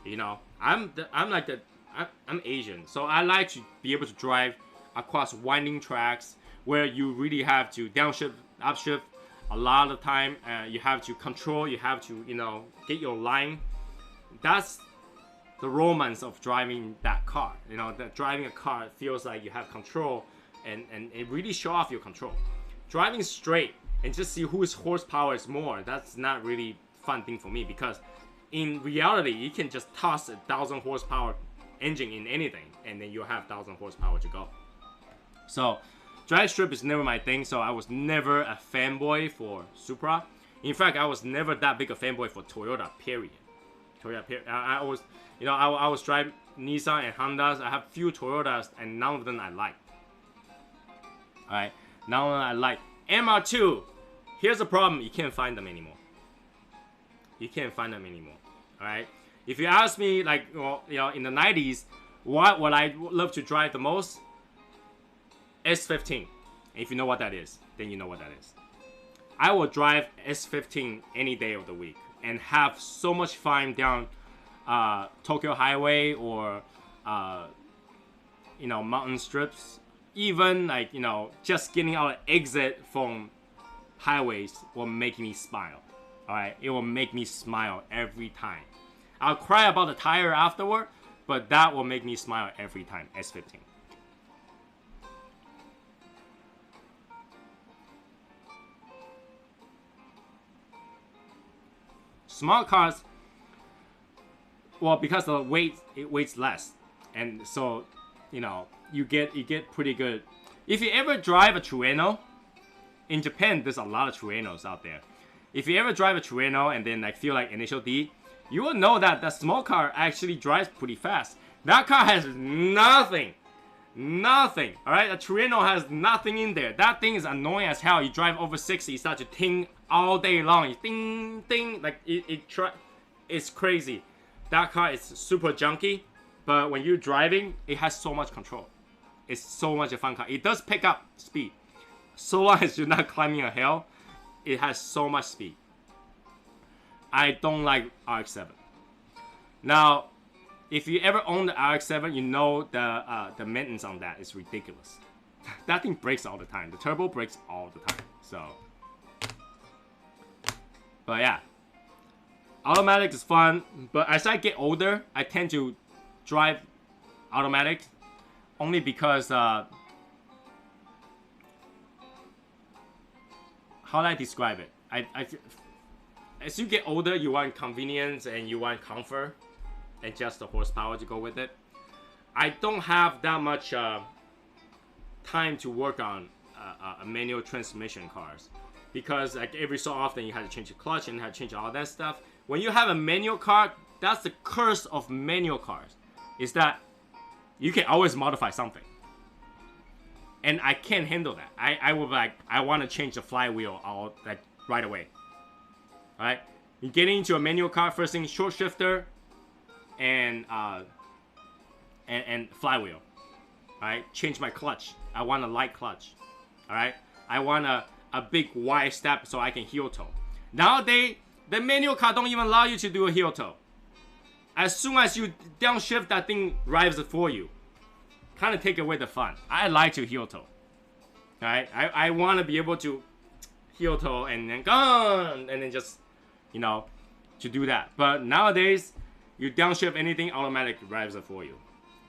You know, I'm I'm Asian, so I like to be able to drive across winding tracks where you really have to downshift, upshift a lot of time. You have to control, you have to, you know, get your line. That's the romance of driving that car. You know, that driving a car feels like you have control, and it really show off your control. Driving straight and just see whose horsepower is more, that's not really fun thing for me, because in reality you can just toss 1,000 horsepower engine in anything and then you have 1,000 horsepower to go. So drag strip is never my thing, so I was never a fanboy for Supra. In fact, I was never that big a fanboy for Toyota, period. I was, you know, I was driving Nissan and Hondas. I have few Toyotas and none of them I like. Alright, none of them I like. MR2, here's the problem, you can't find them anymore. You can't find them anymore. Alright, if you ask me, like, well, you know, in the 90s, what would I love to drive the most? S15. If you know what that is, then you know what that is. I will drive S15 any day of the week and have so much fun down Tokyo Highway or you know, mountain strips. Even, like, you know, just getting out of exit from highways will make me smile. Alright, it will make me smile every time. I'll cry about the tire afterward, but that will make me smile every time. S15. Small cars, well, because the weight, it weighs less, and so, you know, you get pretty good. If you ever drive a Trueno, in Japan there's a lot of Truenos out there. If you ever drive a Trueno and then like feel like Initial D, you will know that the small car actually drives pretty fast. That car has nothing. Alright, a Trueno has nothing in there. That thing is annoying as hell. You drive over 60, you start to ting all day long. You ding ding, like it's crazy. That car is super junky, but when you're driving, it has so much control. It's so much a fun car. It does pick up speed. So long as you're not climbing a hill, it has so much speed. I don't like RX-7. Now, if you ever own the RX-7, you know the maintenance on that is ridiculous. That thing breaks all the time. The turbo breaks all the time. So, but yeah, automatic is fun. But as I get older, I tend to drive automatic only because how do I describe it? As you get older, you want convenience and you want comfort and just the horsepower to go with it. I don't have that much time to work on a manual transmission cars, because like every so often you have to change the clutch and have to change all that stuff. When you have a manual car, that's the curse of manual cars, is that you can always modify something. And I can't handle that. I will like, I want to change the flywheel all like right away. Alright? You get into a manual car, first thing, short shifter and flywheel. Alright? Change my clutch. I want a light clutch. Alright? I want a big wide step so I can heel toe. Nowadays, the manual car don't even allow you to do a heel toe. As soon as you downshift, that thing drives it for you. Kind of take away the fun. I like to heel toe. Alright? I want to be able to heel toe and then go and then just, you know, to do that. But nowadays, you downshift anything, automatic drives it for you.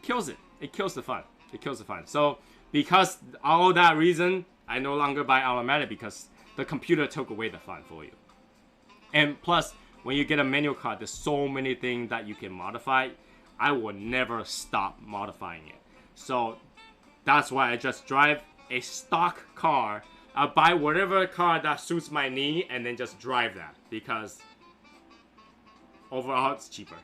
Kills it. It kills the fun. It kills the fun. So because all that reason, I no longer buy automatic, because the computer took away the fun for you. And plus, when you get a manual car, there's so many things that you can modify. I will never stop modifying it. So that's why I just drive a stock car. I'll buy whatever car that suits my need and then just drive that, because overall it's cheaper.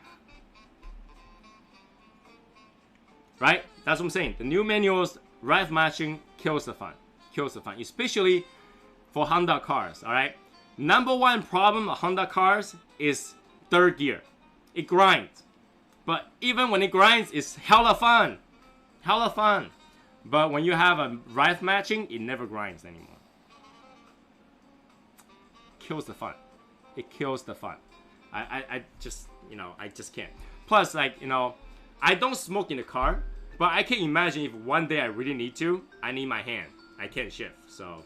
Right? That's what I'm saying. The new manuals, rev matching kills the fun. Kills the fun. Especially for Honda cars, alright? Number one problem of Honda cars is third gear. It grinds. But even when it grinds, it's hella fun. Hella fun. But when you have a rev matching, it never grinds anymore. Kills the fun. It kills the fun. I just, you know, I just can't. Plus, like, you know, I don't smoke in the car, but I can imagine if one day I really need to, I need my hand. I can't shift, so.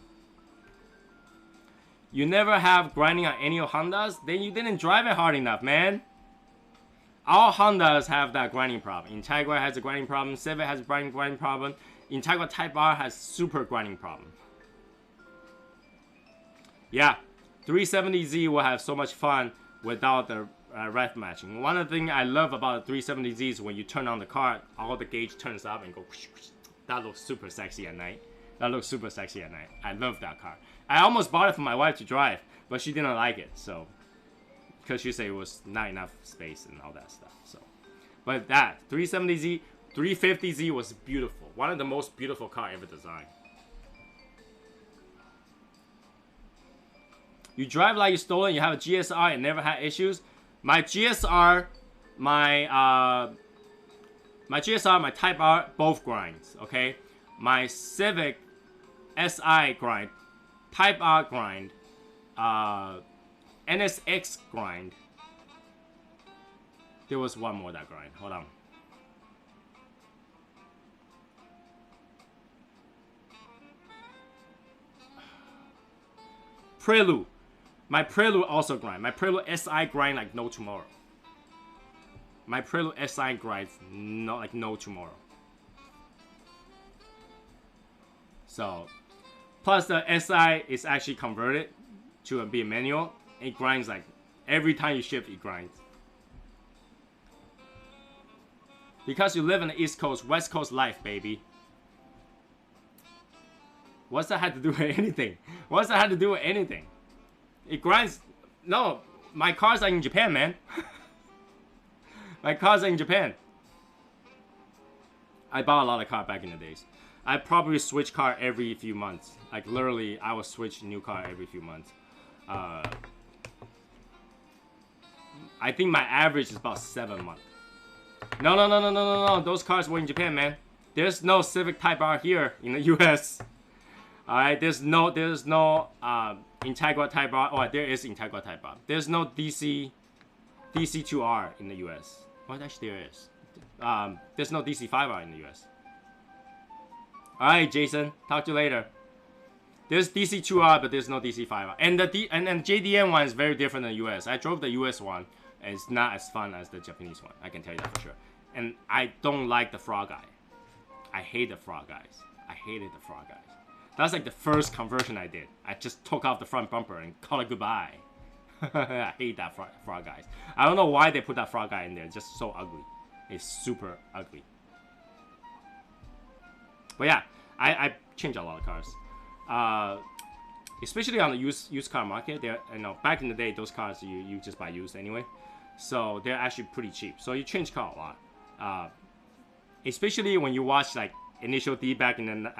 You never have grinding on any of Hondas? Then you didn't drive it hard enough, man. All Hondas have that grinding problem. Integra has a grinding problem. Civic has a grinding problem. Integra Type R has super grinding problem. Yeah, 370Z will have so much fun without the ref matching. One of the things I love about the 370Z is when you turn on the car, all the gauge turns up and go. That looks super sexy at night. That looks super sexy at night. I love that car. I almost bought it for my wife to drive, but she didn't like it. So, because she said it was not enough space and all that stuff. So, but that 370Z, 350Z was beautiful. One of the most beautiful car ever designed. You drive like you stolen. You have a GSR and never had issues. My GSR, my GSR, my Type R, both grinds. Okay, my Civic SI grind, Type R grind, NSX grind. There was one more that grind. Hold on. Prelude. My Prelude also grind. My Prelude SI grind like no tomorrow. My Prelude SI grinds like no tomorrow. So, plus the SI is actually converted to be a manual. It grinds like every time you shift, it grinds. Because you live in the East Coast, West Coast life, baby. What's that had to do with anything? What's that had to do with anything? It grinds. No, my cars are in Japan, man. My cars are in Japan. I bought a lot of car back in the days. I probably switch car every few months. Like literally, I would switch new car every few months. I think my average is about 7 months. No. Those cars were in Japan, man. There's no Civic Type R here in the U.S. All right, there's no Integra Type R. Oh, there is Integra Type R. There's no DC2R in the U.S. What actually there is? There's no DC5R in the U.S. All right, Jason. Talk to you later. There's DC2R, but there's no DC5R. And the JDM one is very different than the US. I drove the US one, and it's not as fun as the Japanese one. I can tell you that for sure. And I don't like the frog eye. I hate the frog eyes. I hated the frog eyes. That's like the first conversion I did. I just took off the front bumper and called it goodbye. I hate that frog eyes. I don't know why they put that frog eye in there. It's just so ugly. It's super ugly. But yeah, I changed a lot of cars. Especially on the used car market. They're, back in the day, those cars you just buy used anyway. So they're actually pretty cheap. So you change car a lot. Especially when you watch like Initial D back in the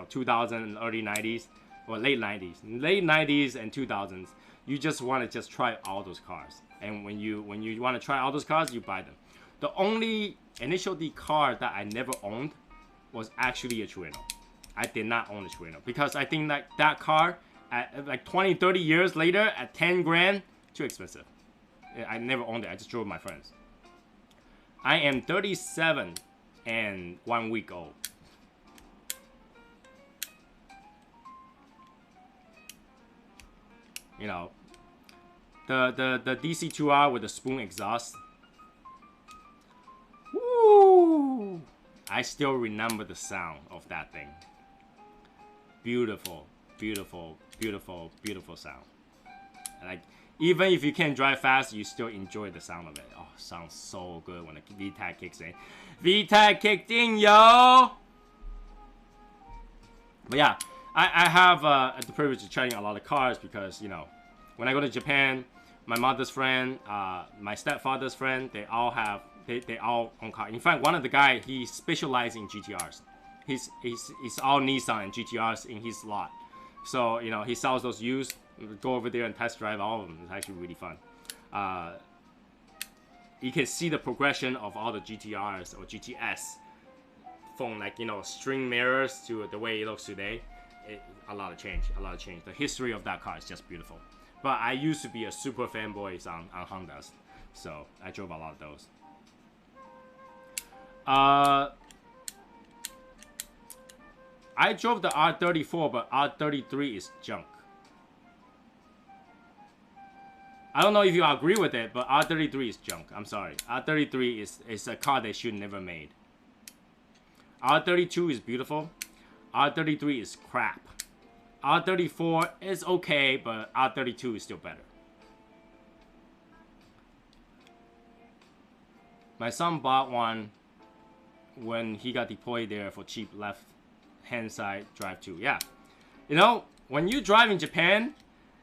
2000 and early 90s or late 90s. Late 90s and 2000s, you just want to try all those cars. And when you want to try all those cars, you buy them. The only Initial D car that I never owned was actually a Trueno. I did not own a Trueno because I think that car at like 20-30 years later at 10 grand, too expensive. I never owned it. I just drove my friends. I am 37 and 1 week old. You know, the DC2R with the spoon exhaust. Woo! I still remember the sound of that thing. Beautiful, beautiful, beautiful, beautiful sound. Like, even if you can't drive fast, you still enjoy the sound of it. Oh, sounds so good when the VTAC kicks in. VTAC kicked in, yo! But yeah, I have the privilege of trying a lot of cars because, when I go to Japan, my mother's friend, my stepfather's friend, they all own cars. In fact, one of the guys, he specializes in GTRs. He's all Nissan and GTRs in his lot. So, he sells those used. Go over there and test drive all of them. It's actually really fun. You can see the progression of all the GTRs or GTS from string mirrors to the way it looks today. A lot of change. The history of that car is just beautiful. But I used to be a super fanboy on Hondas. So I drove a lot of those. I drove the R34, but R33 is junk. I don't know if you agree with it, but R33 is junk. I'm sorry. R33 is a car they should never made. R32 is beautiful. R33 is crap. R34 is okay, but R32 is still better. My son bought one when he got deployed there for cheap left-hand side drive too. Yeah. You know, when you drive in Japan,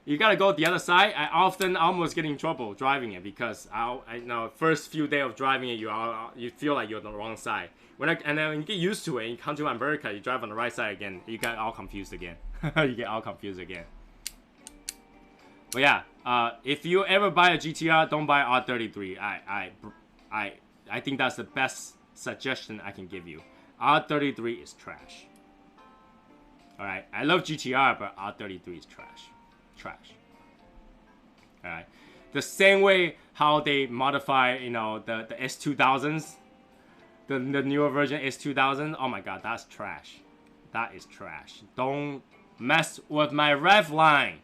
you gotta go the other side. I often almost get in trouble driving it because I know first few days of driving it, you feel like you're on the wrong side. And then when you get used to it, and you come to America, you drive on the right side again, you get all confused again. You get all confused again. But yeah, if you ever buy a GTR, don't buy R33. I think that's the best suggestion I can give you. R33 is trash. All right, I love GTR, but R33 is trash. Trash. All right, the same way how they modify, you know, the S2000s, the newer version S2000. Oh my God, that's trash. That is trash. Don't mess with my rev line.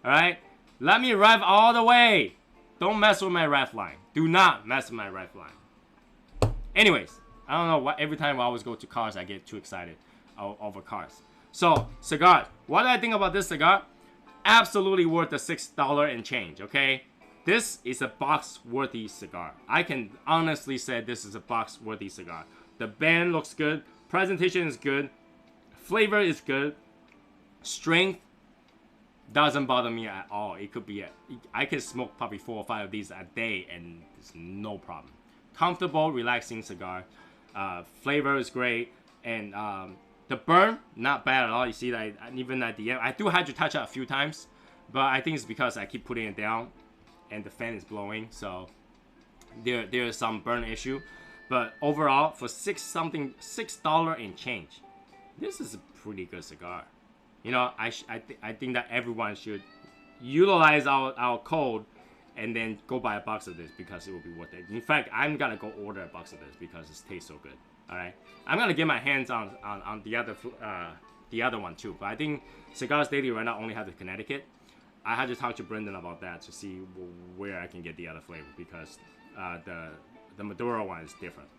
All right, let me rev all the way. Don't mess with my rev line. Do not mess with my rev line. Anyways, I don't know why every time I always go to cars, I get too excited over cars. So cigar, what do I think about this cigar? Absolutely worth the $6 and change, okay? This is a box-worthy cigar. I can honestly say this is a box-worthy cigar. The band looks good. Presentation is good. Flavor is good. Strength doesn't bother me at all. It could be, I could smoke probably 4 or 5 of these a day and it's no problem. Comfortable, relaxing cigar. Flavor is great. And the burn, not bad at all. You see that even at the end, I do have to touch it a few times, but I think it's because I keep putting it down and the fan is blowing, so there is some burn issue. But overall, for $6 and change, this is a pretty good cigar. You know, I think that everyone should utilize our code and then go buy a box of this because it will be worth it. In fact, I'm gonna go order a box of this because it tastes so good. All right, I'm gonna get my hands on the other one too. But I think Cigars Daily right now only has the Connecticut. I had to talk to Brendan about that to see where I can get the other flavor because the Maduro one is different.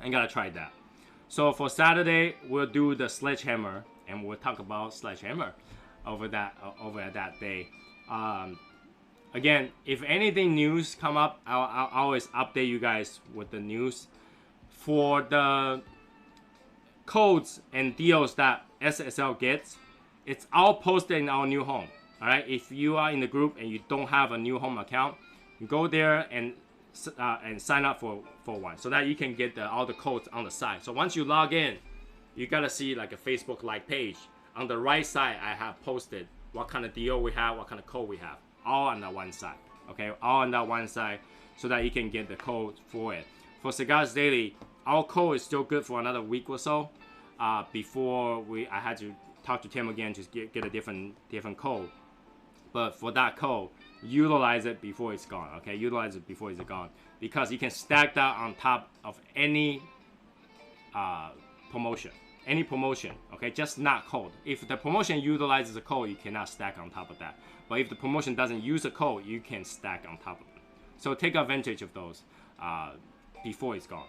I gotta try that. So for Saturday, we'll do the Sledgehammer, and we'll talk about Sledgehammer over that day. Again, if anything news come up, I'll always update you guys with the news. For the codes and deals that SSL gets, it's all posted in our new home. All right, if you are in the group and you don't have a new home account, go there and sign up for one so that you can get all the codes on the side. So once you log in, you gotta see like a Facebook like page. On the right side, I have posted what kind of deal we have, what kind of code we have, all on that one side. Okay, all on that one side so that you can get the code for it. For Cigars Daily, our code is still good for another week or so. Before I had to talk to Tim again to get a different code. But for that code, utilize it before it's gone. Okay, utilize it before it's gone because you can stack that on top of any promotion. Any promotion. Okay, just not code. If the promotion utilizes a code, you cannot stack on top of that. But if the promotion doesn't use a code, you can stack on top of it. So take advantage of those before it's gone.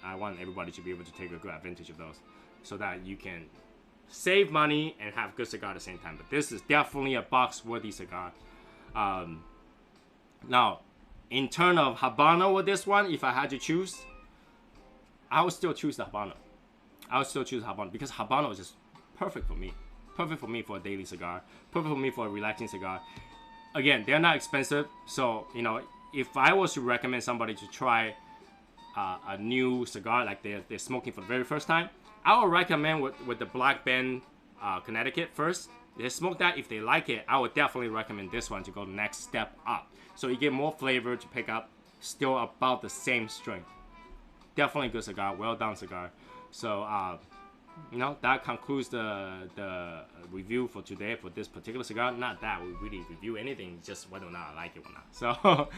I want everybody to be able to take a good advantage of those so that you can save money and have good cigar at the same time. But this is definitely a box-worthy cigar. Now, in terms of Habano with this one, if I had to choose, I would still choose the Habano. I would still choose Habano because Habano is just perfect for me. Perfect for me for a daily cigar. Perfect for me for a relaxing cigar. Again, they're not expensive. So, you know, if I was to recommend somebody to try a new cigar like they're smoking for the very first time, I would recommend with the Black Band Connecticut first. They smoke that. If they like it, I would definitely recommend this one to go the next step up. So you get more flavor to pick up, still about the same strength. Definitely good cigar, well done cigar. So you know, that concludes the review for today for this particular cigar. Not that we really review anything, just whether or not I like it or not. So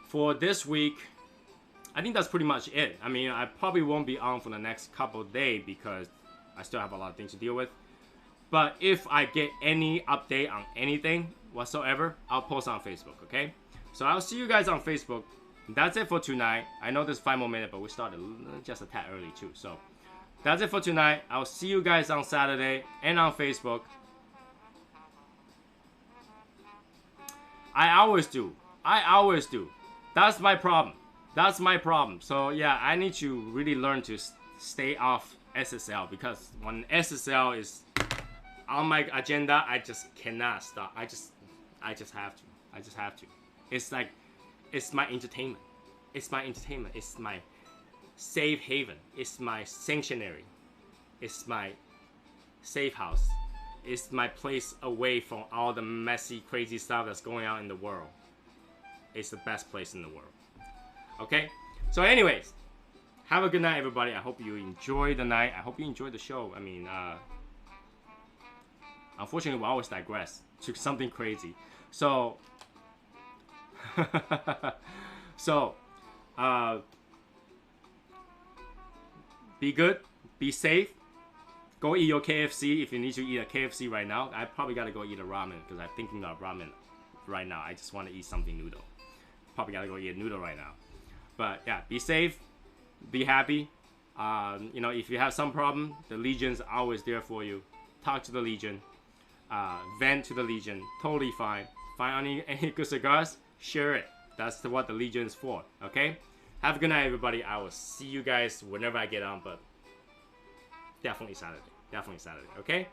for this week, I think that's pretty much it. I mean, I probably won't be on for the next couple of days because I still have a lot of things to deal with. But if I get any update on anything whatsoever, I'll post on Facebook, okay? So I'll see you guys on Facebook. That's it for tonight. I know there's 5 more minutes, but we started just a tad early too. So that's it for tonight. I'll see you guys on Saturday and on Facebook. I always do. That's my problem. That's my problem. So yeah, I need to really learn to stay off SSL, because when SSL is on my agenda, I just cannot stop. I just have to. It's like, it's my entertainment. It's my entertainment. It's my safe haven. It's my sanctuary. It's my safe house. It's my place away from all the messy, crazy stuff that's going on in the world. It's the best place in the world. Okay? So anyways, have a good night, everybody. I hope you enjoy the night. I hope you enjoy the show. I mean, unfortunately, we always digress to something crazy. So, be good, be safe. Go eat your KFC if you need to eat a KFC right now. I probably gotta go eat a ramen because I'm thinking of ramen right now. I just want to eat something noodle. Probably gotta go eat a noodle right now. But yeah, be safe, be happy. You know, if you have some problem, the Legion's always there for you. Talk to the Legion, vent to the Legion, totally fine. Find any good cigars, share it. That's what the Legion is for. Okay? Have a good night, everybody. I will see you guys whenever I get on, but definitely Saturday. Okay?